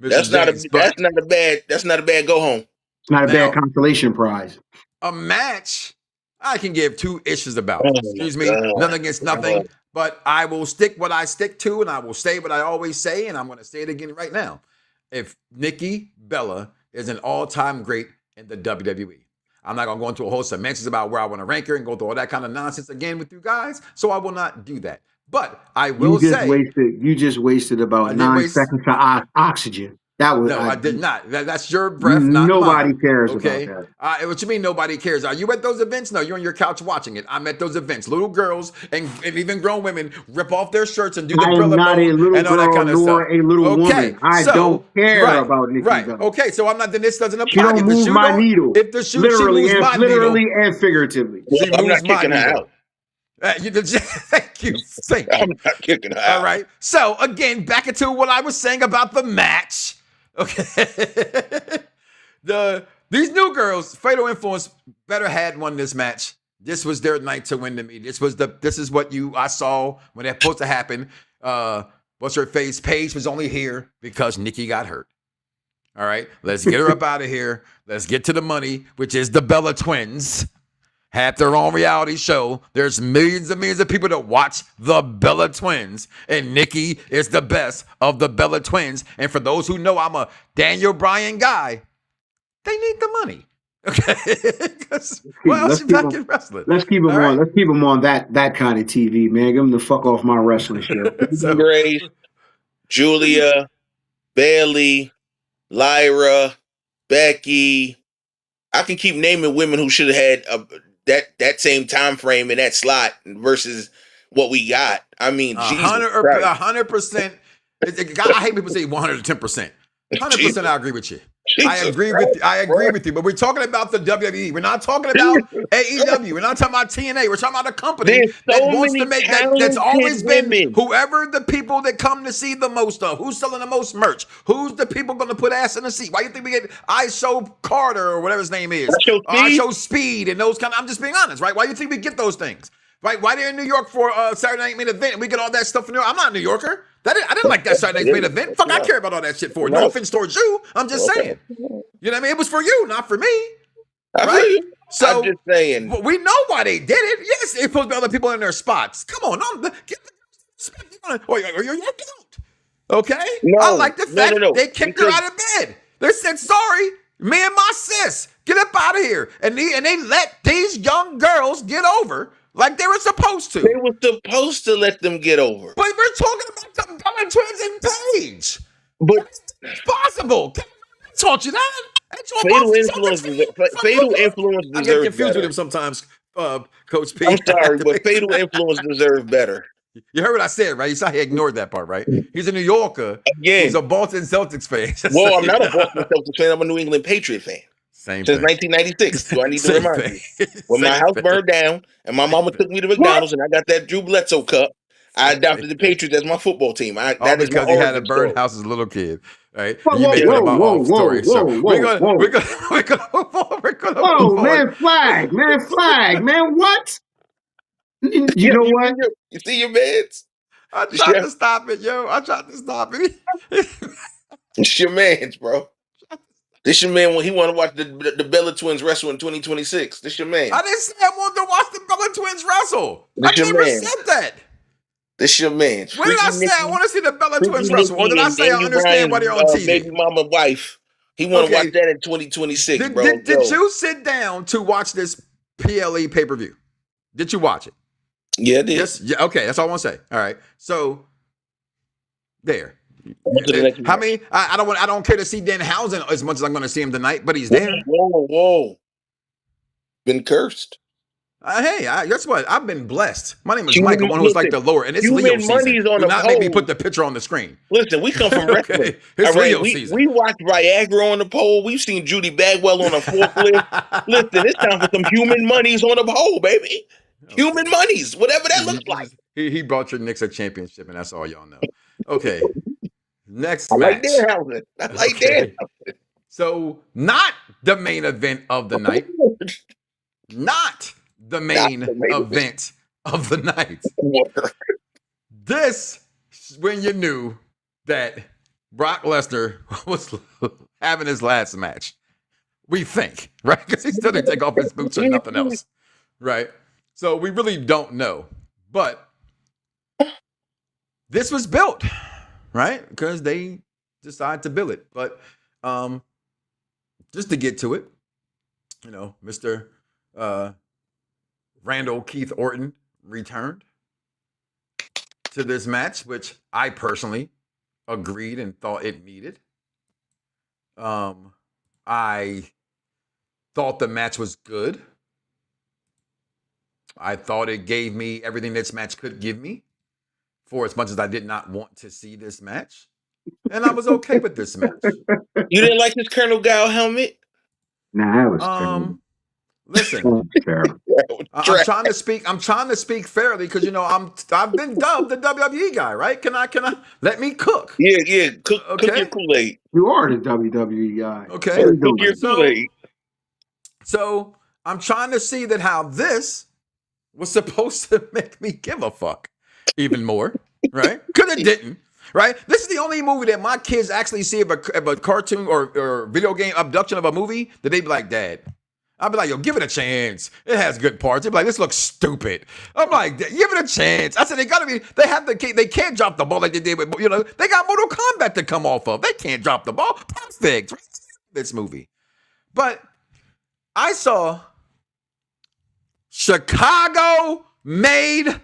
Speaker 3: Mr.
Speaker 5: that's
Speaker 3: James, but
Speaker 5: not a bad go home.
Speaker 4: It's not a
Speaker 3: Now-
Speaker 4: bad consolation prize.
Speaker 3: a match I can give two issues about.
Speaker 5: Oh,
Speaker 3: Excuse me,
Speaker 5: God.
Speaker 3: nothing against nothing, but I will stick what I stick to, and I will say what I always say, and I'm going to say it again right now. If Nikki Bella is an all-time great in the WWE, I'm not going to go into a whole mentions about where I want to rank her and go through all that kind of nonsense again with you guys, so I will not do that. But I will say,
Speaker 4: You just wasted
Speaker 3: I
Speaker 4: about
Speaker 3: did
Speaker 4: 9
Speaker 3: waste-
Speaker 4: seconds of oxygen. That was
Speaker 3: no, I did not. That's your breath, not
Speaker 4: Nobody
Speaker 3: mine.
Speaker 4: cares
Speaker 3: Okay.
Speaker 4: about that.
Speaker 3: What you mean nobody cares? Are you at those events? No, you're on your couch watching it. I'm at those events. Little girls and even grown women rip off their shirts and do the
Speaker 4: I am
Speaker 3: Thriller
Speaker 4: not a
Speaker 3: mode
Speaker 4: little
Speaker 3: and all that
Speaker 4: girl
Speaker 3: kind of
Speaker 4: nor
Speaker 3: stuff.
Speaker 4: a little
Speaker 3: Okay,
Speaker 4: woman. I
Speaker 3: so-
Speaker 4: don't care
Speaker 3: right,
Speaker 4: about Nikki
Speaker 3: right.
Speaker 4: Bella.
Speaker 3: Okay, so I'm not. Then this doesn't
Speaker 4: She
Speaker 3: apply.
Speaker 4: don't
Speaker 3: If the
Speaker 4: move
Speaker 3: shoe
Speaker 4: my
Speaker 3: don't-
Speaker 4: needle.
Speaker 3: If the shoe,
Speaker 4: Literally
Speaker 3: she moves my
Speaker 4: literally
Speaker 3: needle.
Speaker 4: and figuratively.
Speaker 3: She
Speaker 5: I'm
Speaker 3: moves
Speaker 5: not
Speaker 3: my
Speaker 5: kicking her
Speaker 3: needle.
Speaker 5: out.
Speaker 3: Thank you. Thank you.
Speaker 5: I'm not kicking her out.
Speaker 3: All right. So again, back into what I was saying about the match. Okay. These new girls, Fatal Influence, better had won this match. This was their night to win to me. This is what I saw when that supposed to happen. What's her face? Paige was only here because Nikki got hurt. All right, let's get her up out of here. Let's get to the money, which is the Bella Twins. Have their own reality show. There's millions and millions of people that watch the Bella Twins, and Nikki is the best of the Bella Twins. And for those who know I'm a Daniel Bryan guy, they need the money. Okay, what else you back in wrestling?
Speaker 4: Let's keep them on. Right. Let's keep them on that kind of TV, man. Give them the fuck off my wrestling show.
Speaker 5: Grace, Julia, Bailey, Lyra, Becky. I can keep naming women who should have had that same time frame in that slot versus what we got. I mean,
Speaker 3: 100%. I hate people say 110%. 100%. I agree with you. I agree with you. But we're talking about the WWE. We're not talking about AEW. We're not talking about TNA. We're talking about a company that wants to make that's always been whoever the people that come to see the most of, who's selling the most merch, who's the people going to put ass in the seat. Why do you think we get ISO Carter or whatever his name is? ISO Speed and those kind of, I'm just being honest, right? Why do you think we get those things? Right? Why they're in New York for Saturday Night Main Event and we get all that stuff in New York? I'm not a New Yorker. I didn't like that Saturday Night Main Event. Fuck, I care about all that shit for. No offense towards you. I'm just saying. You know what I mean? It was for you, not for me. Right? So
Speaker 5: I'm just saying.
Speaker 3: We know why they did it. Yes, it's supposed to be other people in their spots. Come on, get the respect. Or you're out. Okay?
Speaker 5: No,
Speaker 3: I like the fact they kicked her out of bed. They said, sorry, me and my sis, get up out of here. And they let these young girls get over. Like they were supposed to.
Speaker 5: They were supposed to let them get over.
Speaker 3: But we're talking about the Bella Twins and Paige.
Speaker 5: But
Speaker 3: it's possible. I taught you that.
Speaker 5: Fatal influence deserves
Speaker 3: I get confused with him sometimes, Coach P.
Speaker 5: I'm sorry, but fatal influence deserves better.
Speaker 3: You heard what I said, right? You saw he ignored that part, right? He's a New Yorker.
Speaker 5: Again.
Speaker 3: He's a Boston Celtics fan.
Speaker 5: Well, I'm not a Boston Celtics fan. I'm a New England Patriot fan.
Speaker 3: Since
Speaker 5: 1996. Do I need to remind you? When my house burned down and my mama took me to McDonald's and I got that Drew Bledsoe cup, I adopted the Patriots as my football team.
Speaker 3: That is because he had a burned house as a little kid, right?
Speaker 4: Whoa, man, flag, man, what? You know what?
Speaker 5: You see your mans?
Speaker 3: I tried to stop it, yo.
Speaker 5: It's your mans, bro. This your man when he want to watch the Bella Twins wrestle in 2026. This your man.
Speaker 3: I didn't say I wanted to watch the Bella Twins wrestle. I never said that.
Speaker 5: This your man.
Speaker 3: When did I say I want to see the Bella Twins wrestle? Or did I say I understand why they're on TV?
Speaker 5: Baby mama wife. He want to watch that in 2026, bro.
Speaker 3: Did you sit down to watch this PLE pay-per-view? Did you watch it?
Speaker 5: Yeah, I did.
Speaker 3: Yes. Yeah, okay, that's all I want to say. All right. So there. How many? I don't care to see Danhausen as much as I'm going to see him tonight, but he's there.
Speaker 5: Whoa! Been cursed.
Speaker 3: Hey, guess what? I've been blessed. My name is Mike, the one who's like the lower, and it's Leo season. Do not make me put the picture on the screen.
Speaker 5: Listen, we come from wrestling.
Speaker 3: Okay. It's Leo season.
Speaker 5: We watched Viagra on the pole. We've seen Judy Bagwell on a forklift. Listen, it's time for some human monies on the pole, baby. Human monies, whatever that looks like.
Speaker 3: He brought your Knicks a championship, and that's all y'all know. Okay. Next
Speaker 5: I
Speaker 3: match.
Speaker 5: like Danhausen.
Speaker 3: So, not the main event of the night. Not the main event of the night. This is when you knew that Brock Lesnar was having his last match. We think, right? Because he still didn't take off his boots or nothing else, right? So we really don't know. But this was built, right? Because they decided to build it. But just to get to it, you know, Mr. Randall Keith Orton returned to this match, which I personally agreed and thought it needed. I thought the match was good. I thought it gave me everything this match could give me, for as much as I did not want to see this match. And I was okay with this match.
Speaker 5: You didn't like his Colonel Guile helmet?
Speaker 4: Nah, that was terrible.
Speaker 3: Listen, I'm trying to speak fairly because, you know, I've been dubbed the WWE guy, right? Can I let me cook?
Speaker 5: Yeah. Cook your Kool-Aid.
Speaker 4: You are the WWE guy.
Speaker 3: Okay.
Speaker 5: Cook your Kool-Aid.
Speaker 3: So I'm trying to see that how this was supposed to make me give a fuck even more, right? Because it didn't. right? This is the only movie that my kids actually see of a cartoon or video game abduction of a movie that they be like, Dad. I'll be like, yo, give it a chance. It has good parts. They'd be like, this looks stupid. I'm like, give it a chance. I said, they can't drop the ball like they did with, they got Mortal Kombat to come off of. They can't drop the ball. Perfect. This movie. But I saw Chicago made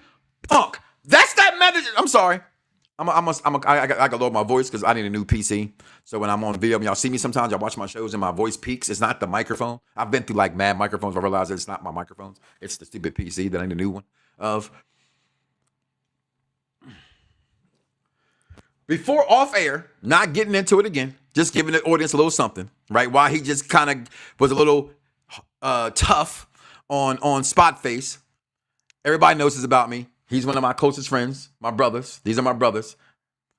Speaker 3: Punk. That's that message. I'm sorry. I got to lower my voice because I need a new PC. So when I'm on video, y'all see me sometimes, y'all watch my shows and my voice peaks. It's not the microphone. I've been through like mad microphones. I realized that it's not my microphones. It's the stupid PC that I need a new one of. Before off air, not getting into it again, just giving the audience a little something, right? Why he just kind of was a little tough on Spot Face. Everybody knows this about me. He's one of my closest friends, my brothers. These are my brothers.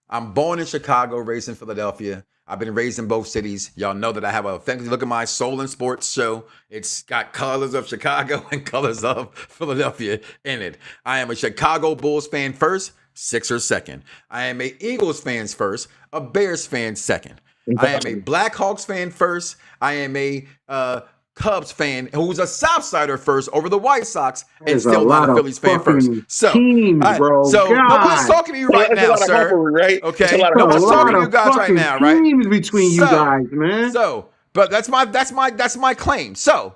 Speaker 3: I'm born in Chicago, raised in Philadelphia. I've been raised in both cities. Y'all know that I have a fancy look at my Soul and Sports show. It's got colors of Chicago and colors of Philadelphia in it. I am a Chicago Bulls fan first, Sixers second. I am a Eagles fan first, a Bears fan second. I am a Blackhawks fan first. I am a Cubs fan who's a Southsider first over the White Sox and still not a Phillies fan first. So,
Speaker 4: teams, bro.
Speaker 3: Nobody's talking to you right now, sir.
Speaker 5: Right?
Speaker 3: Okay, nobody's talking to you guys right now, right?
Speaker 4: Teams between you guys, man.
Speaker 3: But that's my claim. So,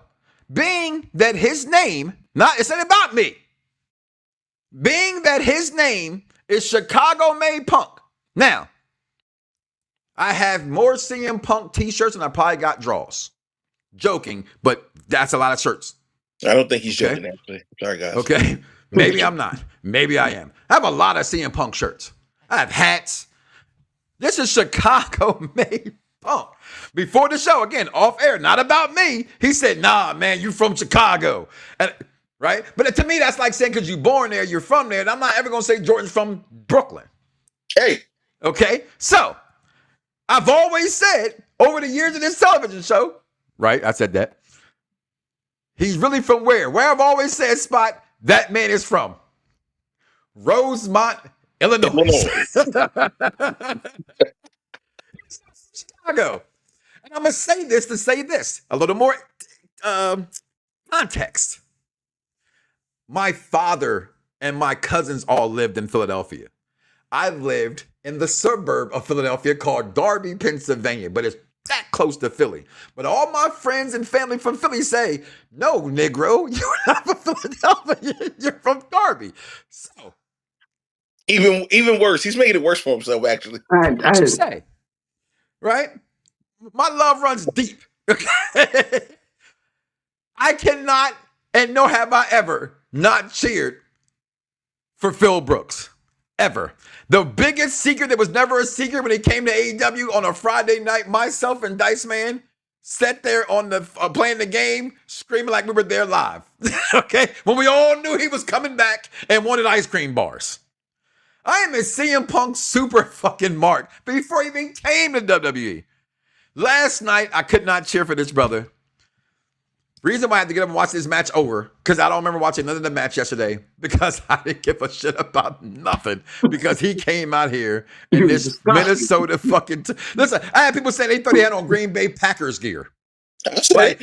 Speaker 3: being that his name, it's not about me. Being that his name is Chicago Made Punk. Now, I have more CM Punk t-shirts than I probably got draws. Joking, but that's a lot of shirts.
Speaker 5: I don't think he's joking, actually. Sorry, guys.
Speaker 3: Okay. Maybe I'm not. Maybe I am. I have a lot of CM Punk shirts. I have hats. This is Chicago Made Punk. Before the show, again, off air, not about me. He said, nah, man, you from Chicago. And, right? But to me, that's like saying because you're born there, you're from there. And I'm not ever going to say Jordan's from Brooklyn.
Speaker 5: Hey.
Speaker 3: Okay? So, I've always said over the years of this television show, right? I said that. He's really from where? Where I've always said, Spot, that man is from. Rosemont, Illinois. Chicago. And I'm going to say this to say this. A little more context. My father and my cousins all lived in Philadelphia. I lived in the suburb of Philadelphia called Darby, Pennsylvania, but it's that close to Philly. But all my friends and family from Philly say, no, Negro, you're not from Philadelphia. You're from Darby. So
Speaker 5: even worse. He's making it worse for himself, actually.
Speaker 3: What you say? Right? My love runs deep. Okay? I cannot, and nor have I ever, not cheered for Phil Brooks. Ever. The biggest secret that was never a secret when he came to AEW on a Friday night, myself and Dice Man sat there on the playing the game, screaming like we were there live. Okay? When we all knew he was coming back and wanted ice cream bars. I am a CM Punk super fucking mark before he even came to WWE. Last night, I could not cheer for this brother. Reason why I had to get up and watch this match over, because I don't remember watching none of the match yesterday, because I didn't give a shit about nothing, because he came out here in this Minnesota fucking... Listen, I had people say they thought he had on Green Bay Packers gear. Like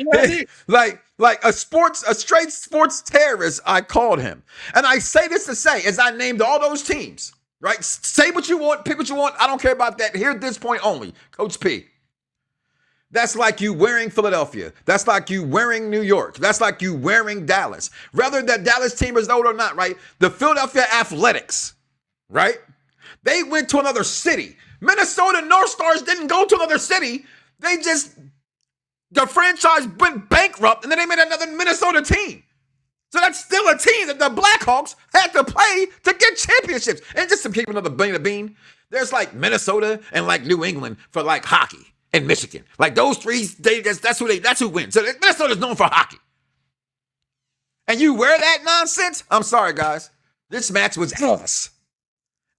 Speaker 3: a straight sports terrorist, I called him. And I say this to say, as I named all those teams, right? Say what you want, pick what you want. I don't care about that. Here at this point only, Coach P. That's like you wearing Philadelphia. That's like you wearing New York. That's like you wearing Dallas. Whether that Dallas team is old or not, right? The Philadelphia Athletics, right? They went to another city. Minnesota North Stars didn't go to another city. The franchise went bankrupt, and then they made another Minnesota team. So that's still a team that the Blackhawks had to play to get championships. And just to keep another bean, there's like Minnesota and like New England for like hockey. In Michigan. Like those three, that's who wins. So Minnesota's known for hockey. And you wear that nonsense? I'm sorry, guys. This match was ass.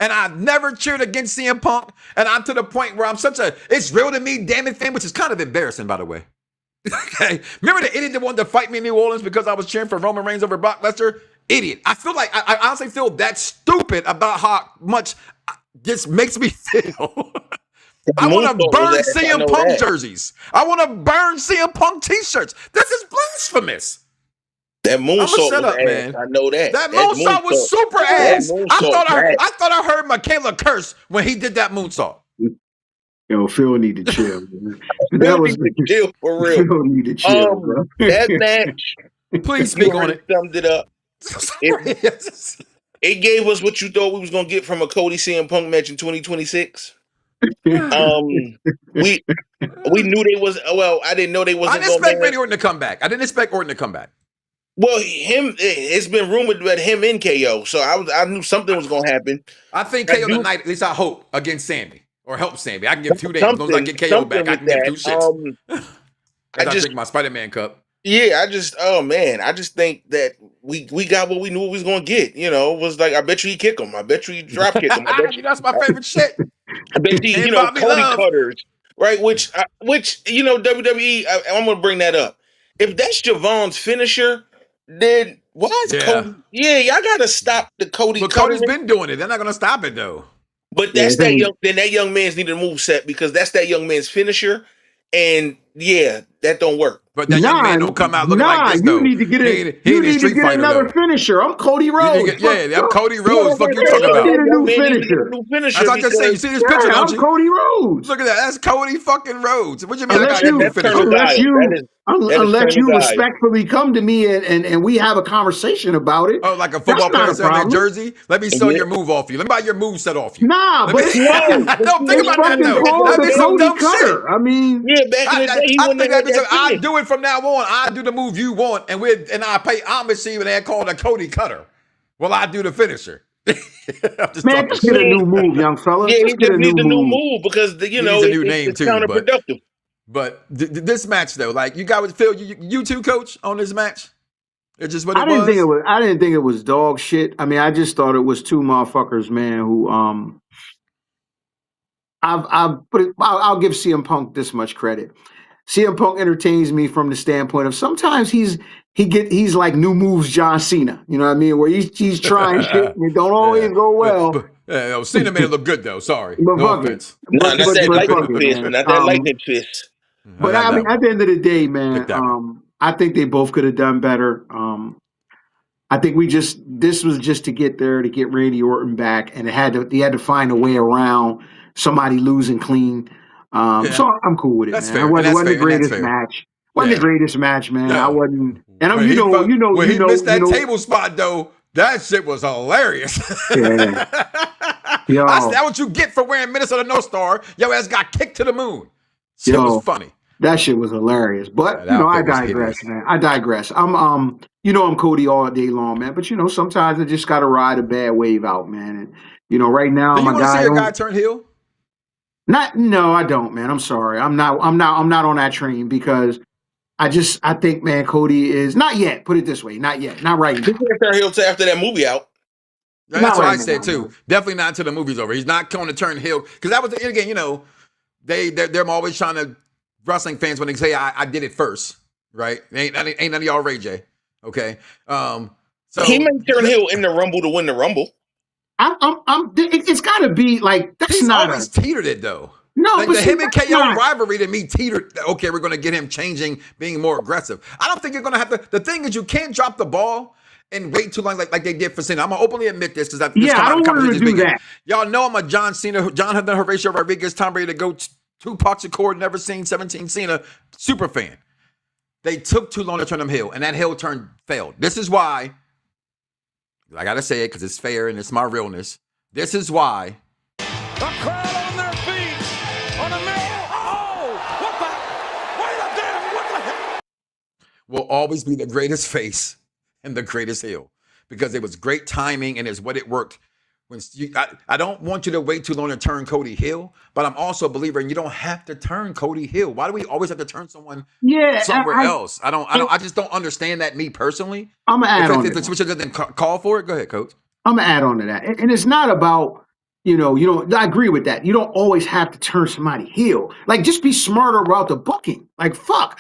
Speaker 3: And I've never cheered against CM Punk. And I'm to the point where I'm it's real to me, damn it, fan, which is kind of embarrassing, by the way. Okay. Remember the idiot that wanted to fight me in New Orleans because I was cheering for Roman Reigns over Brock Lesnar? idiot. I feel like I honestly feel that stupid about how much this makes me feel. I want to burn CM Punk jerseys. I want to burn CM Punk t-shirts. This is blasphemous.
Speaker 5: That moonsault was ass. Man. I know that.
Speaker 3: That moonsault was super ass. I thought I heard Michaela curse when he did that moonsault.
Speaker 4: Yo, Phil need to chill. Man.
Speaker 5: That was chill for real.
Speaker 4: Phil need to chill, bro.
Speaker 5: That match.
Speaker 3: Please speak on it.
Speaker 5: Summed it up. It gave us what you thought we was gonna get from a Cody CM Punk match in 2026. We knew they was. Well, I didn't know they wasn't.
Speaker 3: I didn't expect Randy Orton to come back. I didn't expect Orton to come back.
Speaker 5: Well, it's been rumored that him and KO, so I knew something was gonna happen.
Speaker 3: I think KO tonight, at least I hope, against Sammy or help Sammy. I can give 2 days. As long as I get KO back, I can give 2 shits. I drink my Spider-Man cup.
Speaker 5: Yeah, I just think that we got what we knew we was gonna get. You know, it was like, I bet you he kick him. I bet you he drop kick him.
Speaker 3: That's my favorite shit.
Speaker 5: I bet you, Cody cutters, right? Which WWE. I'm gonna bring that up. If that's Javon's finisher, then why is Cody? Yeah, y'all gotta stop the Cody.
Speaker 3: But Cody's been doing it. They're not gonna stop it though.
Speaker 5: But that's that young. Then that young man's need a move set because that's that young man's finisher, and that don't work.
Speaker 3: But that young man don't come out looking like this though.
Speaker 4: You need to get another finisher. I'm Cody Rhodes.
Speaker 3: I'm Cody Rhodes. Fuck you talking about?
Speaker 4: I need a new finisher.
Speaker 3: That's what I'm just saying. You see this picture, don't you?
Speaker 4: I'm Cody Rhodes.
Speaker 3: Look at that. That's Cody fucking Rhodes. What you mean? Unless
Speaker 4: you respectfully come to me and we have a conversation about it.
Speaker 3: Oh, like a football player selling a jersey? Let me sell your move off you. Let me buy your move set off you.
Speaker 4: Nah, but
Speaker 3: don't think about that though. That'd be some dumb shit.
Speaker 4: I mean,
Speaker 5: back in the day,
Speaker 3: I think that because I do it from now on. I do the move you want, and I pay homage to you, and they're called a Cody cutter. Well, I do the finisher.
Speaker 4: Man, just get a new move, young fella.
Speaker 5: Yeah, he just needs a new move because it's a new name too. Counterproductive.
Speaker 3: But this match though, like you got with Phil, you too, coach, on this match. It's just what it was.
Speaker 4: I didn't think it was dog shit. I mean, I just thought it was two motherfuckers, man, who I'll give CM Punk this much credit. CM Punk entertains me from the standpoint of sometimes he's like new moves John Cena. You know what I mean? Where he's trying shit and it don't always go well.
Speaker 3: Cena made it look good though. Sorry,
Speaker 4: but
Speaker 3: no offense.
Speaker 5: Not that lightning fist. Not that lightning fist.
Speaker 4: But I mean, at the end of the day, man, I think they both could have done better. I think this was just to get there to get Randy Orton back, and he had to find a way around somebody losing clean. So I'm cool with it.
Speaker 3: That's
Speaker 4: man.
Speaker 3: fair.
Speaker 4: It wasn't the greatest match. Wasn't the greatest match, man.
Speaker 3: No.
Speaker 4: I wasn't. And
Speaker 3: when he missed that table spot though. That shit was hilarious.
Speaker 4: Yeah.
Speaker 3: That's what you get for wearing Minnesota North Star. Your ass got kicked to the moon. Shit was funny.
Speaker 4: That shit was hilarious. But I digress, man. I digress. I'm I'm Cody all day long, man. But sometimes I just gotta ride a bad wave out, man. And right now,
Speaker 3: do you want to see a guy turn heel?
Speaker 4: No, I don't, man. I'm sorry. I'm not on that train because I think, man, Cody is not yet. Put it this way, not yet, not right now.
Speaker 5: He's gonna turn heel after that movie out.
Speaker 3: That's what I said too. Definitely not until the movie's over. He's not going to turn heel because that was again. They're always trying to wrestling fans when they say I did it first, right? Ain't none of y'all Ray J. Okay, so
Speaker 5: he may turn heel in the Rumble to win the Rumble.
Speaker 4: It's got to be like that's
Speaker 3: he's
Speaker 4: not
Speaker 3: always teetered it though.
Speaker 4: No,
Speaker 3: like
Speaker 4: but
Speaker 3: him and KO rivalry to me teetered. Okay, we're going to get him changing, being more aggressive. I don't think you're going to have to. The thing is, you can't drop the ball and wait too long like they did for Cena. I'm going to openly admit this because I
Speaker 4: don't want to do that.
Speaker 3: Y'all know I'm a John Cena, John Horatio Rodriguez, Tom Brady to go 2 Parks of Court, never seen 17 Cena, super fan. They took too long to turn him heel, and that heel turn failed. This is why, I got to say it because it's fair and it's my realness. This is why.
Speaker 7: The crowd on their feet, on a minute. Oh, what the hell?
Speaker 3: Will always be the greatest face and the greatest heel because it was great timing and it's what it worked. I don't want you to wait too long to turn Cody heel, but I'm also a believer in you don't have to turn Cody heel. Why do we always have to turn someone somewhere else? I just don't understand that, me personally.
Speaker 4: I'm gonna add on.
Speaker 3: If the switcher doesn't call for it, go ahead, coach.
Speaker 4: I'm gonna add on to that, and it's not about you don't. I agree with that. You don't always have to turn somebody heel. Like, just be smarter about the booking. Like, fuck.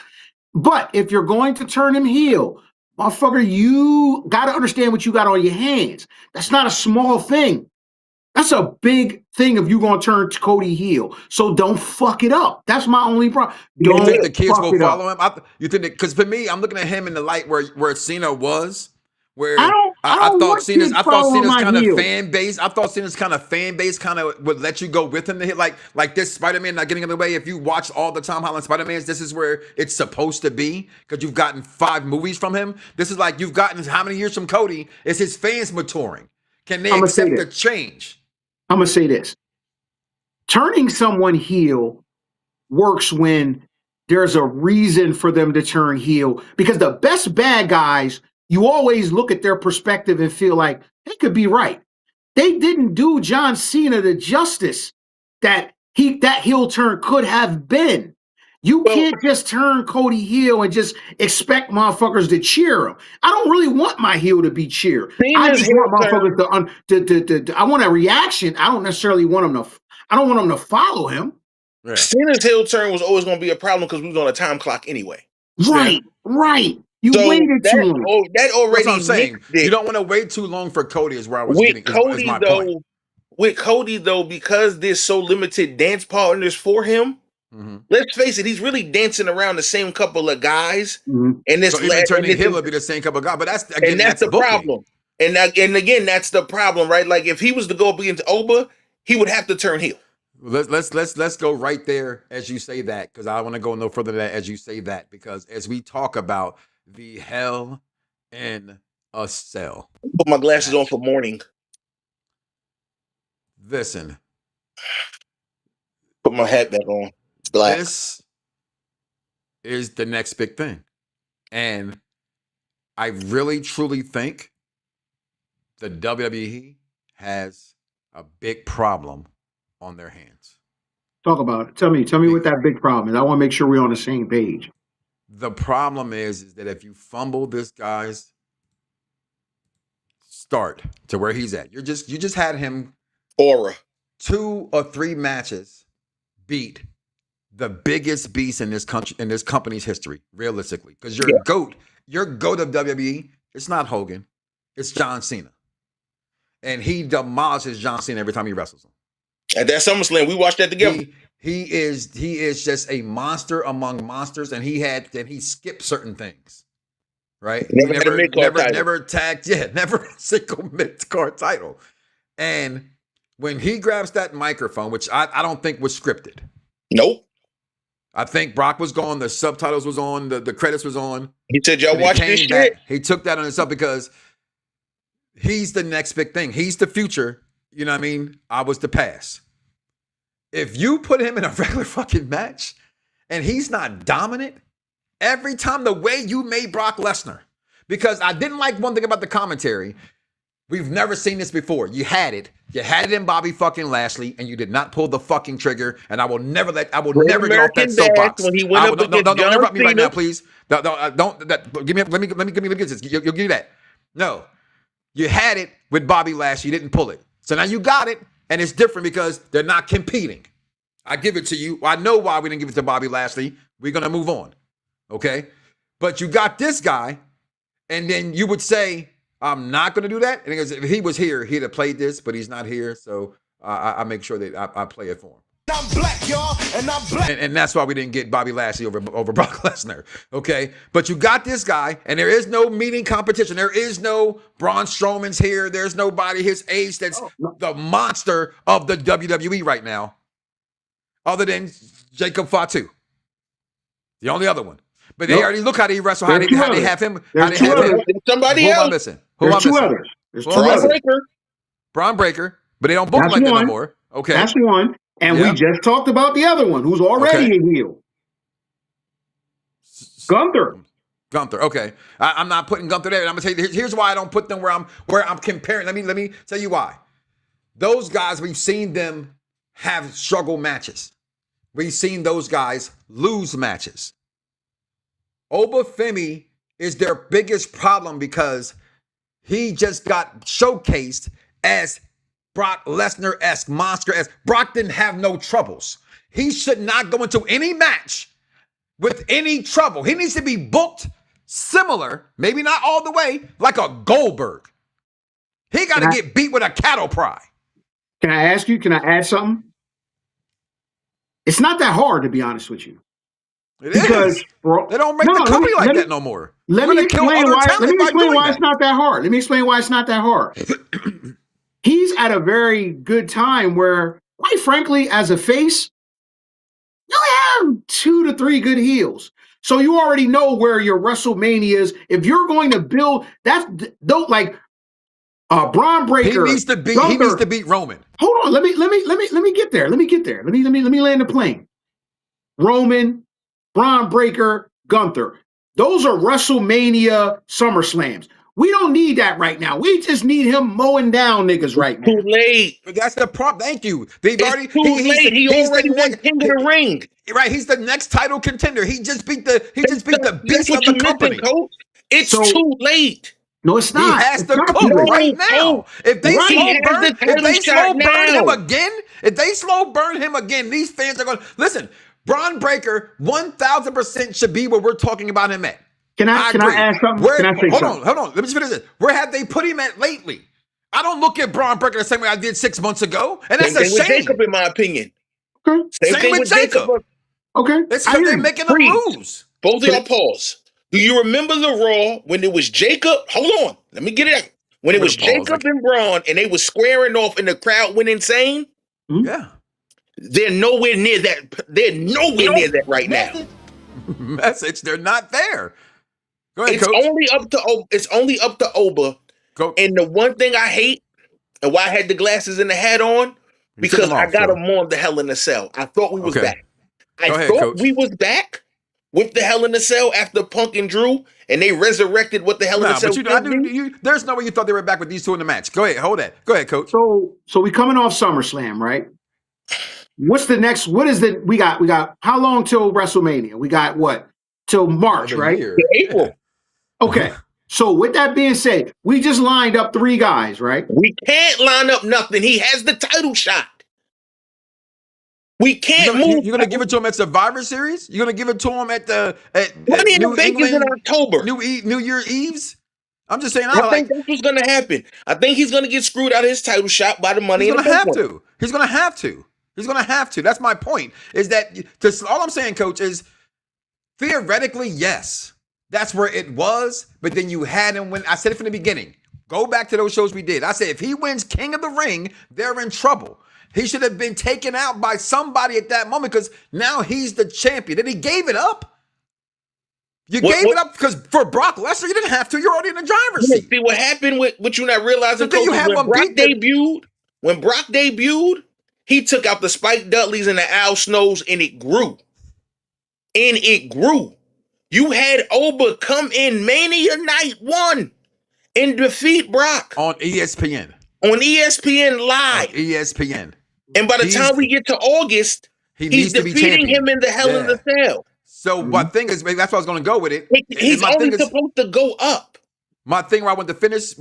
Speaker 4: But if you're going to turn him heel, motherfucker, you got to understand what you got on your hands. That's not a small thing. That's a big thing if you're going to turn Cody heel. So don't fuck it up. That's my only problem.
Speaker 3: You
Speaker 4: Don't
Speaker 3: think the kids
Speaker 4: fuck
Speaker 3: will
Speaker 4: it
Speaker 3: follow
Speaker 4: up.
Speaker 3: him? You think that, because for me, I'm looking at him in the light where Cena was, where
Speaker 4: I don't
Speaker 3: thought
Speaker 4: want
Speaker 3: Cena's
Speaker 4: kids
Speaker 3: I thought
Speaker 4: following
Speaker 3: Cena's
Speaker 4: my
Speaker 3: kind of
Speaker 4: heel.
Speaker 3: fan base. I thought Cena's kind of fan base kind of would let you go with him to hit like this Spider-Man not getting in the way. If you watch all the Tom Holland Spider-Mans, this is where it's supposed to be because you've gotten 5 movies from him. This is like you've gotten how many years from Cody? It's his fans maturing. Can they accept the change?
Speaker 4: I'm going to say this. Turning someone heel works when there's a reason for them to turn heel, because the best bad guys, you always look at their perspective and feel like they could be right. They didn't do John Cena the justice that heel turn could have been. You can't just turn Cody heel and just expect motherfuckers to cheer him. I don't really want my heel to be cheered. I just want motherfuckers to I want a reaction. I don't necessarily want them to. I don't want them to follow him.
Speaker 3: Yeah.
Speaker 5: Cena's heel turn was always going to be a problem because we was on a time clock anyway.
Speaker 4: Right. You
Speaker 5: So
Speaker 4: waited too long.
Speaker 5: That already.
Speaker 3: That's what I'm saying. You don't want to wait too long for Cody. Is where I was getting. Is my point.
Speaker 5: With Cody though, because there's so limited dance partners for him. Mm-hmm. Let's face it, he's really dancing around the same couple of guys. Mm-hmm. And this
Speaker 3: so even turning heel would be the same couple of guys. But that's
Speaker 5: the problem. And again, that's the problem, right? Like if he was to go up against Oba, he would have to turn heel.
Speaker 3: Let's go right there as you say that, because I want to go no further than that as you say that, because as we talk about the Hell in a Cell.
Speaker 5: Put my glasses on for morning.
Speaker 3: Listen.
Speaker 5: Put my hat back on. It's black.
Speaker 3: This is the next big thing. And I really, truly think the WWE has a big problem on their hands.
Speaker 4: Talk about it. Tell me what that big problem is. I want to make sure we're on the same page.
Speaker 3: The problem is that if you fumble this guy's start to where he's at, you just had him
Speaker 5: aura 2
Speaker 3: or 3 matches beat the biggest beast in this country, in this company's history, realistically. Because your GOAT of WWE, it's not Hogan, it's John Cena. And he demolishes John Cena every time he wrestles him.
Speaker 5: At that SummerSlam, we watched that together.
Speaker 3: He is just a monster among monsters, and he skipped certain things. Right?
Speaker 5: Never
Speaker 3: tagged, never a single mid-card title. And when he grabs that microphone, which I don't think was scripted.
Speaker 5: Nope.
Speaker 3: I think Brock was gone, the subtitles was on, the credits was on.
Speaker 5: He said, y'all watch this shit?
Speaker 3: He took that on himself because he's the next big thing. He's the future. You know what I mean? I was the past. If you put him in a regular fucking match and he's not dominant, every time the way you made Brock Lesnar, because I didn't like one thing about the commentary. We've never seen this before. You had it in Bobby fucking Lashley, and you did not pull the fucking trigger. And I will never get off that soapbox.
Speaker 5: When he went up against
Speaker 3: don't
Speaker 5: John
Speaker 3: interrupt me right
Speaker 5: Cena.
Speaker 3: now, please. Don't. Give me. Let me get this. You'll give me that. No, you had it with Bobby Lashley. You didn't pull it. So now you got it, and it's different because they're not competing. I give it to you. I know why we didn't give it to Bobby Lashley. We're gonna move on, okay? But you got this guy, and then you would say, I'm not going to do that. And he goes, if he was here, he'd have played this, but he's not here. So I make sure that I play it for him.
Speaker 2: I'm black, y'all, and I'm black.
Speaker 3: And that's why we didn't get Bobby Lashley over Brock Lesnar. Okay. But you got this guy, and there is no meeting competition. There is no Braun Strowman's here. There's nobody his age that's the monster of the WWE right now, other than Jacob Fatu. The only other one. But they already look how they wrestle, how they have him.
Speaker 5: Somebody else.
Speaker 3: Who am I missing?
Speaker 4: Others. There's two
Speaker 5: Braun
Speaker 4: others.
Speaker 5: Breaker.
Speaker 3: Braun Breaker, but they don't book like that no more. Okay.
Speaker 4: That's one. And we just talked about the other one who's already a heel. Gunther.
Speaker 3: Okay. I'm not putting Gunther there. And I'm gonna tell you, here's why I don't put them where I'm comparing. Let me tell you why. Those guys, we've seen them have struggle matches. We've seen those guys lose matches. Oba Femi is their biggest problem because he just got showcased as Brock Lesnar-esque, monster-esque. Brock didn't have no troubles. He should not go into any match with any trouble. He needs to be booked similar, maybe not all the way, like a Goldberg. He got to get beat with a cattle pry.
Speaker 4: Can I ask you? Can I add something? It's not that hard, to be honest with you.
Speaker 3: Because they don't make the company like that no more.
Speaker 4: Let me explain why it's not that hard. Let me explain why it's not that hard. He's at a very good time where, quite frankly, as a face, you have 2 to 3 good heels. So you already know where your WrestleManias, if you're going to build, don't like Braun Breaker.
Speaker 3: He needs to beat Roman.
Speaker 4: Hold on, let me get there. Let me land the plane. Roman, Braun Breaker, Gunther. Those are WrestleMania SummerSlams. We don't need that right now. We just need him mowing down niggas right now.
Speaker 5: Too late.
Speaker 3: But that's the problem. Thank you. They've
Speaker 5: It's
Speaker 3: already
Speaker 5: too late. He already won King of the Ring.
Speaker 3: Right, he's the next title contender. He just beat the beast of the company.
Speaker 5: Coach. It's too late.
Speaker 4: No, it's not.
Speaker 3: He has to cook right now. If they slow burn him again, these fans are going to listen. Braun Breaker 1,000% should be where we're talking about him at.
Speaker 4: Can I add something?
Speaker 3: Hold on. Let me just finish this. Where have they put him at lately? I don't look at Braun Breaker the same way I did 6 months ago, and that's a shame.
Speaker 5: With Jacob, in my opinion.
Speaker 4: Okay.
Speaker 3: Same with Jacob. Okay. It's because they're making them lose.
Speaker 5: Both of y'all pause. Do you remember the Raw when it was Jacob? Hold on. Let me get it out. When it was Jacob and Braun and they were squaring off and the crowd went insane?
Speaker 3: Yeah.
Speaker 5: They're nowhere near that. They're nowhere near that right now.
Speaker 3: Message. They're not there. Go ahead,
Speaker 5: It's
Speaker 3: Coach.
Speaker 5: only up to Oba.
Speaker 3: Go.
Speaker 5: And the one thing I hate, and why I had the glasses and the hat on, because I got him on the Hell in a Cell. I thought we was back. I thought we was back with the Hell in a Cell after Punk and Drew, and they resurrected what the Hell in a Cell.
Speaker 3: There's no way you thought they were back with these two in the match. Go ahead, hold that. Go ahead, Coach.
Speaker 4: So we coming off SummerSlam, right? What's the next? What is the we got? How long till WrestleMania? We got what? Till March, right?
Speaker 5: April.
Speaker 4: Okay. So with that being said, we just lined up 3 guys, right?
Speaker 5: We can't line up nothing. He has the title shot. We can't move.
Speaker 3: You're gonna give it to him at Survivor Series? You're gonna give it to him at
Speaker 5: Money in
Speaker 3: New
Speaker 5: Vegas in October.
Speaker 3: New Year Eves? I'm just saying.
Speaker 5: I think that's what's gonna happen. I think he's gonna get screwed out of his title shot by the Money in the Bank.
Speaker 3: He's gonna have to. That's my point. Is that all I'm saying, Coach, is theoretically, yes, that's where it was. But then you had him when I said it from the beginning. Go back to those shows we did. I said if he wins King of the Ring, they're in trouble. He should have been taken out by somebody at that moment because now he's the champion. And he gave it up. You gave it up because for Brock Lesnar, you didn't have to. You're already in the driver's seat.
Speaker 5: See what happened with what you're not realizing,
Speaker 3: Coach,
Speaker 5: when Brock debuted, he took out the Spike Dudleys and the Al Snows, and it grew. You had Oba come in Mania Night 1 and defeat Brock.
Speaker 3: On ESPN.
Speaker 5: On ESPN Live.
Speaker 3: On ESPN.
Speaker 5: And by the time we get to August, he's defeating him in the Hell in the Cell.
Speaker 3: So my thing is, maybe that's why I was going to go with it.
Speaker 5: He's only supposed to go up.
Speaker 3: My thing where I want to finish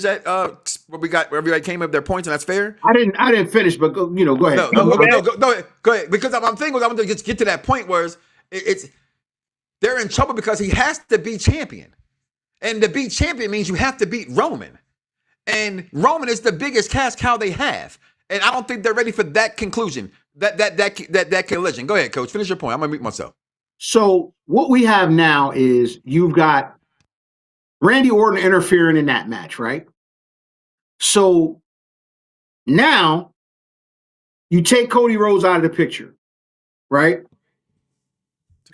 Speaker 3: at where everybody came up with their points, and that's fair.
Speaker 4: I didn't finish, but go ahead.
Speaker 3: Go ahead. Because I'm thinking I want to just get to that point where they're in trouble because he has to be champion. And to be champion means you have to beat Roman. And Roman is the biggest cash cow they have. And I don't think they're ready for that conclusion, that collision. Go ahead, Coach. Finish your point. I'm going to mute myself.
Speaker 4: So what we have now is you've got Randy Orton interfering in that match, right? So now you take Cody Rhodes out of the picture, right?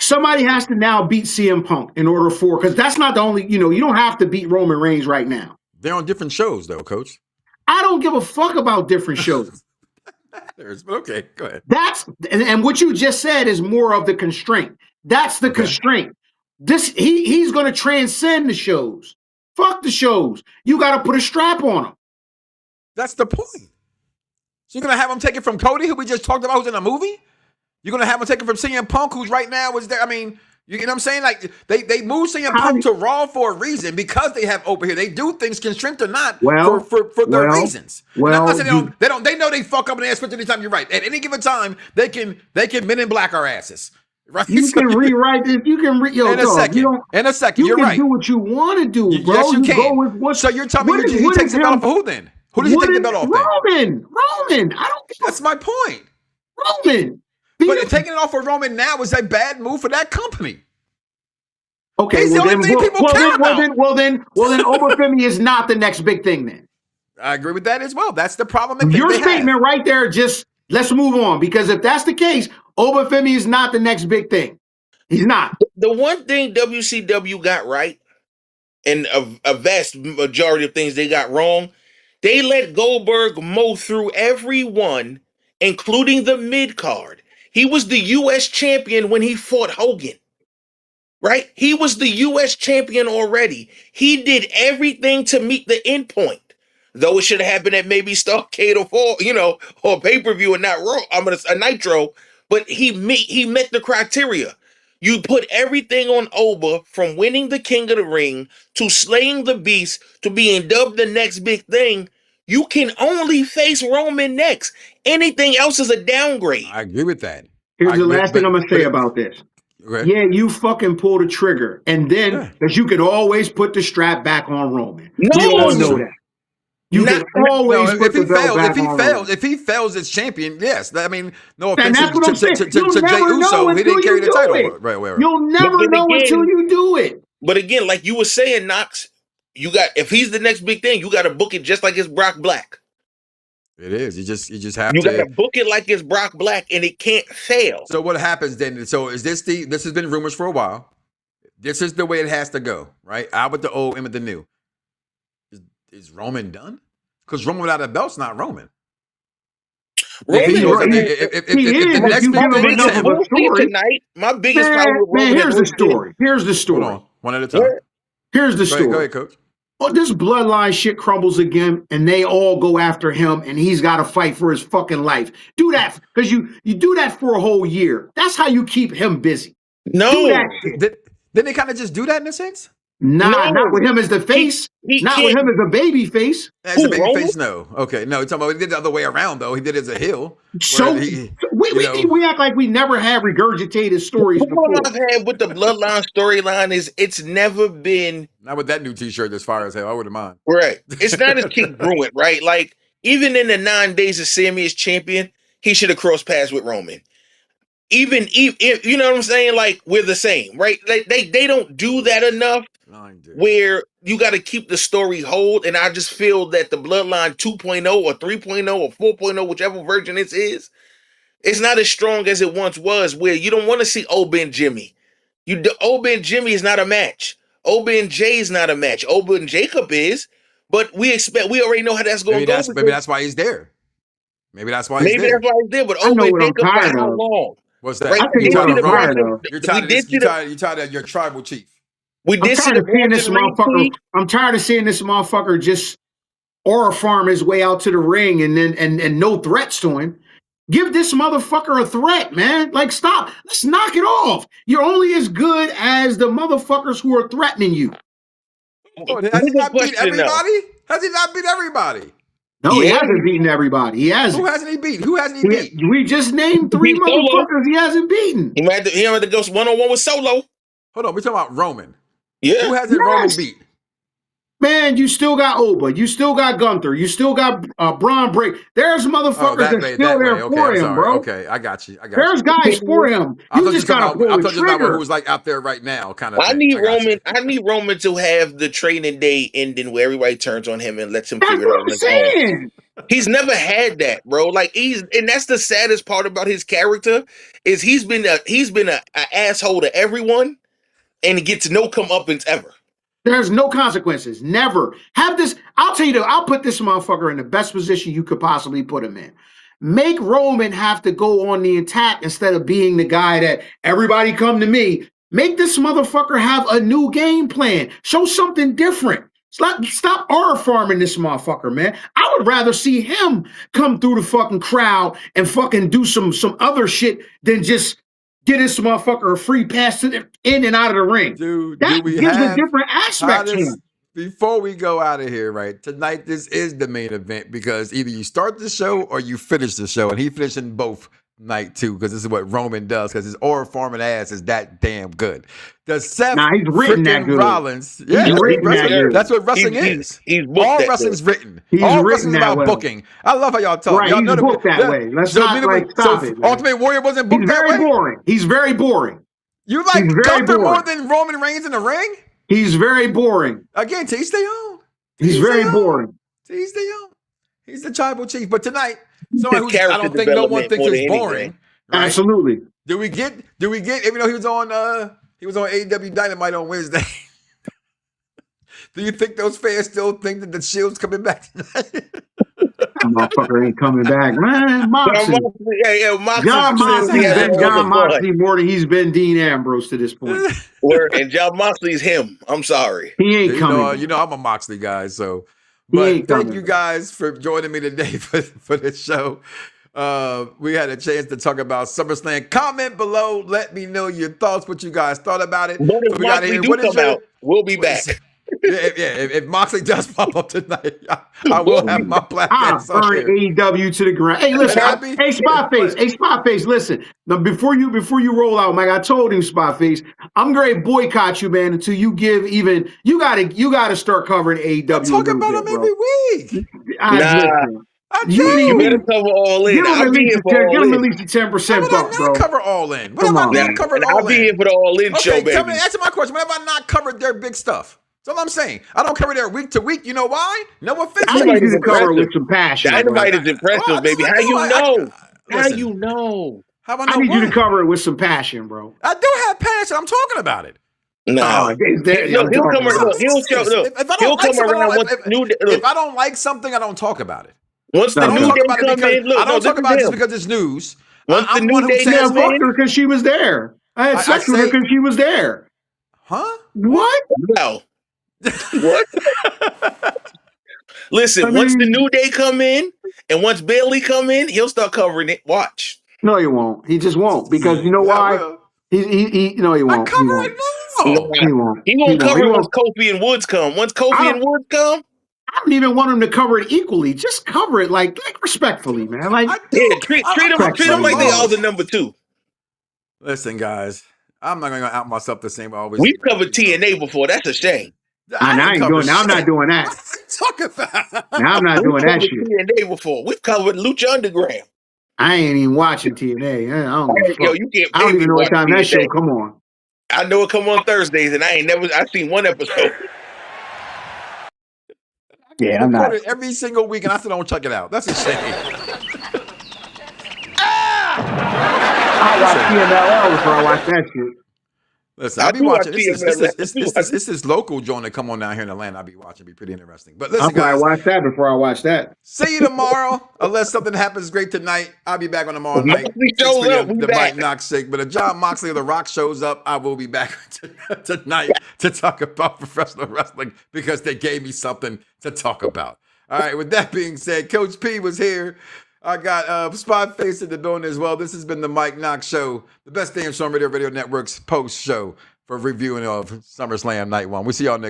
Speaker 4: Somebody has to now beat CM Punk in order for, because that's not the only, you don't have to beat Roman Reigns right now.
Speaker 3: They're on different shows, though, Coach.
Speaker 4: I don't give a fuck about different shows.
Speaker 3: But okay, go ahead.
Speaker 4: And what you just said is more of the constraint. That's the constraint. He's going to transcend the shows. Fuck the shows. You got to put a strap on him.
Speaker 3: That's the point. So you're going to have him take it from Cody, who we just talked about, who's in a movie? You're going to have him take it from CM Punk, who's right now is there. I mean, you know what I'm saying? Like, they moved CM Punk to Raw for a reason because they have Oba here. They do things, constraint or not, for their reasons.
Speaker 4: Well,
Speaker 3: I'm not saying they don't. They know they fuck up and they switch anytime. You're right. At any given time, they can Men in Black our asses. Right?
Speaker 4: You can rewrite this. You can
Speaker 3: in a
Speaker 4: dog.
Speaker 3: second.
Speaker 4: You don't.
Speaker 3: In a second.
Speaker 4: You
Speaker 3: You're
Speaker 4: can
Speaker 3: right.
Speaker 4: do what you want to do, bro.
Speaker 3: Yes, you
Speaker 4: go
Speaker 3: can.
Speaker 4: with what.
Speaker 3: So you're telling me he
Speaker 4: what
Speaker 3: takes
Speaker 4: is
Speaker 3: the belt
Speaker 4: him-
Speaker 3: off of who then? Who does he
Speaker 4: what
Speaker 3: take the
Speaker 4: is
Speaker 3: belt off then?
Speaker 4: Roman. I don't give
Speaker 3: That's my point.
Speaker 4: Roman.
Speaker 3: But taking it off of Roman now is a bad move for that company.
Speaker 4: Okay,
Speaker 3: He's the only thing people care about.
Speaker 4: Well then, Oba Femi is not the next big thing then.
Speaker 3: I agree with that as well. That's the problem.
Speaker 4: Your statement right there, just let's move on, because if that's the case, Oba Femi is not the next big thing. He's not.
Speaker 5: The one thing WCW got right, and a vast majority of things they got wrong, they let Goldberg mow through everyone, including the mid card. He was the U.S. champion when he fought Hogan. Right? He was the U.S. champion already. He did everything to meet the end point. Though it should have happened at maybe Starrcade or pay-per-view and not Raw. A Nitro. But he met the criteria. You put everything on Oba, from winning the King of the Ring to slaying the Beast to being dubbed the next big thing. You can only face Roman next. Anything else is a downgrade.
Speaker 3: I agree with that.
Speaker 4: Here's the last thing I'm going to say about this.
Speaker 3: Okay.
Speaker 4: Yeah, you fucking pull the trigger. And then, because you can always put the strap back on Roman.
Speaker 5: No.
Speaker 4: We all know that. You can always put the belt back on Roman.
Speaker 3: If he fails as champion, yes. I mean, no
Speaker 4: And
Speaker 3: offense
Speaker 4: that's what I'm saying.
Speaker 3: to Jay Uso, he didn't carry the title. Right.
Speaker 4: You'll never know until you do it.
Speaker 5: But again, like you were saying, Knox, if he's the next big thing, you got to book it just like it's Brock Black.
Speaker 3: It is. You just have
Speaker 5: You
Speaker 3: to.
Speaker 5: got to book it like it's Brock Black, and it can't fail.
Speaker 3: So what happens then? So is this this has been rumors for a while. This is the way it has to go, right? Out with the old, in with the new. Is Roman done? Because Roman without a belt's not Roman.
Speaker 5: Roman,
Speaker 4: He is.
Speaker 5: tonight, my biggest problem with
Speaker 4: Man,
Speaker 5: Roman.
Speaker 4: here's the story.
Speaker 3: Hold on, one at a time.
Speaker 4: Here's the story.
Speaker 3: Go ahead, Coach.
Speaker 4: Well, this bloodline shit crumbles again, and they all go after him, and he's got to fight for his fucking life. Do that, because you do that for a whole year. That's how you keep him busy.
Speaker 5: No.
Speaker 4: Do that shit.
Speaker 3: Didn't they kind of just do that in a sense?
Speaker 4: Not with him as the face. Not with him as a baby face.
Speaker 3: As a baby face, no. Okay, no. You're talking about he did the other way around, though. He did it as a heel.
Speaker 4: So we act like we never have regurgitated stories
Speaker 5: The
Speaker 4: before.
Speaker 5: problem I've had with the bloodline storyline is it's never been
Speaker 3: Not with that new T-shirt that's fire as hell. I wouldn't mind.
Speaker 5: right. It's not as congruent, right? Like even in the 9 days of Sammy as champion, he should have crossed paths with Roman. Even you know what I'm saying? Like we're the same, right? They don't do that enough. Where you got to keep the story whole, and I just feel that the Bloodline 2.0 or 3.0 or 4.0, whichever version it is, it's not as strong as it once was. Where you don't want to see Oba and Jimmy. Oba and Jimmy is not a match. Oba and Jay is not a match. Oba and Jacob is, but we already know how that's going to go.
Speaker 3: Maybe that's why he's there. Maybe that's why he's there.
Speaker 5: But Oba and Jacob for how long?
Speaker 3: What's that?
Speaker 4: I think
Speaker 3: You're tired of your tribal chief.
Speaker 5: I'm tired of seeing
Speaker 4: this motherfucker just aura farm his way out to the ring and no threats to him. Give this motherfucker a threat, man. Like, stop. Let's knock it off. You're only as good as the motherfuckers who are threatening you.
Speaker 3: Has he not beat everybody? Has he not beat everybody?
Speaker 4: No, he hasn't beaten everybody. He hasn't.
Speaker 3: Who hasn't he beat? Who hasn't he beat?
Speaker 4: We just named 3 motherfuckers he hasn't beaten.
Speaker 5: He had to go one-on-one with Solo.
Speaker 3: Hold on, we're talking about Roman.
Speaker 5: Yeah.
Speaker 3: Who hasn't Roman beat?
Speaker 4: Man, you still got Oba. You still got Gunther. You still got Braun Break. There's motherfuckers that's still there for him, bro.
Speaker 3: Okay, I got you.
Speaker 4: There's guys for him. You just got to pull the trigger.
Speaker 3: Who's like out there right now, kind of.
Speaker 5: I need Roman to have the training day ending where everybody turns on him and lets him figure it out on his own. He's never had that, bro. Like and that's the saddest part about his character is he's been an asshole to everyone, and he gets no comeuppance ever.
Speaker 4: There's no consequences. Never. Have this. I'll tell you, I'll put this motherfucker in the best position you could possibly put him in. Make Roman have to go on the attack instead of being the guy that everybody come to me. Make this motherfucker have a new game plan. Show something different. Stop aura farming this motherfucker, man. I would rather see him come through the fucking crowd and fucking do some other shit than just get this motherfucker a free pass in and out of the ring.
Speaker 3: Dude,
Speaker 4: that gives a different aspect to him.
Speaker 3: Before we go out of here, right, tonight, this is the main event because either you start the show or you finish the show, and he finished in both night 2 because this is what Roman does because his aura forming ass is that damn good. Does Seth
Speaker 4: He's written that good.
Speaker 3: Rollins?
Speaker 4: He's written that good.
Speaker 3: That's what wrestling is.
Speaker 5: He's
Speaker 3: All wrestling's written. All wrestling's about booking. I love how y'all talk.
Speaker 4: Right,
Speaker 3: Y'all
Speaker 4: he's
Speaker 3: know
Speaker 4: booked that way. Let's not stop it. Man.
Speaker 3: Ultimate Warrior wasn't booked that way.
Speaker 4: He's very boring. He's very boring.
Speaker 3: You like Gunther more than Roman Reigns in the ring?
Speaker 4: He's very boring.
Speaker 3: Again, to each their own.
Speaker 4: He's very boring.
Speaker 3: To each their own. He's the tribal chief. But tonight, someone who I don't think no one thinks is boring. Right?
Speaker 4: Absolutely.
Speaker 3: Do we get? Even though he was on AEW Dynamite on Wednesday. Do you think those fans still think that the Shield's coming back tonight?
Speaker 4: That motherfucker ain't coming back, man. Moxley. John Moxley's been John Moxley more than he's been Dean Ambrose to this point.
Speaker 5: And John Moxley's him. I'm sorry.
Speaker 4: He ain't coming.
Speaker 3: You know, I'm a Moxley guy, so. But thank you guys for joining me today for this show. We had a chance to talk about SummerSlam. Comment below. Let me know your thoughts, what you guys thought about it.
Speaker 5: But if Moxley do come out, we'll be back.
Speaker 3: If Moxley does pop up tonight, I will have my platform.
Speaker 4: I'll burn AEW to the ground. Hey, listen, Spotface, listen. Now, before you roll out, Mike, I told him, Spotface, I'm going to boycott you, man, until you give even. You gotta start covering AEW.
Speaker 3: I'm talking about him every week.
Speaker 5: You better cover All In.
Speaker 4: Give him at least a 10% buck, bro.
Speaker 3: Cover All In. What have I not covered All In?
Speaker 5: I'll be here for the All In show, baby.
Speaker 3: Answer my question. What have I not covered their big stuff? That's all I'm saying. I don't cover their week to week. You know why? No offense.
Speaker 4: I need you to cover it with some passion.
Speaker 5: Dynamite is impressive, baby. How you know? How you know?
Speaker 4: I need you to cover it with some passion, bro.
Speaker 3: I do have passion. I'm talking about it.
Speaker 5: No, he'll come around.
Speaker 3: If I don't like something, I don't talk about it.
Speaker 5: Once the new day come in, look,
Speaker 3: I don't talk about it just because it's news.
Speaker 5: Once the new day
Speaker 4: comes in, because she was there. I had sex with her because she was there.
Speaker 3: Huh?
Speaker 4: What?
Speaker 5: No. What? Listen, once the new day come in, and once Bailey come in, he'll start covering it. Watch.
Speaker 4: No, he won't. He just won't because you know why? He won't.
Speaker 3: I cover it now.
Speaker 4: He won't.
Speaker 5: He won't cover it once Kofi and Woods come. Once Kofi and Woods come,
Speaker 4: I don't even want him to cover it equally. Just cover it like respectfully, man. Like
Speaker 5: treat them like they are the number 2.
Speaker 3: Listen, guys, I'm not going to out myself the same way I always.
Speaker 5: We've covered TNA before. That's a shame.
Speaker 4: I'm not doing that.
Speaker 3: What are you talking about?
Speaker 4: Now I'm not doing that shit.
Speaker 5: TNA before. We've covered Lucha Underground.
Speaker 4: I ain't even watching TNA. I don't even know what time that show come on.
Speaker 5: I know it come on Thursdays, and I've seen one episode.
Speaker 4: Yeah, I'm not.
Speaker 3: Every single week, and I still don't check it out. That's a shame.
Speaker 4: I watch TMLL before I watch that shit.
Speaker 3: Listen, I'll be watching. It's this local joint that come on down here in Atlanta. I'll be watching. Be pretty interesting. But listen, guys,
Speaker 4: I watch that before I watch that.
Speaker 3: See you tomorrow. Unless something happens great tonight, I'll be back on tomorrow night. The Mike Knoxxx Show. But if John Moxley of The Rock shows up, I will be back tonight to talk about professional wrestling because they gave me something to talk about. All right. With that being said, Coach P was here. I got Spotface in the building as well. This has been the Mike Knoxxx Show, the best damn show on Radio Network's post show for reviewing of SummerSlam Night 1. We'll see y'all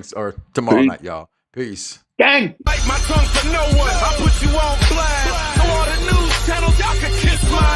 Speaker 3: tomorrow night, y'all. Peace.
Speaker 4: Gang.
Speaker 7: Bite my tongue for no one. I put you on blast. So all the news channels, y'all can kiss my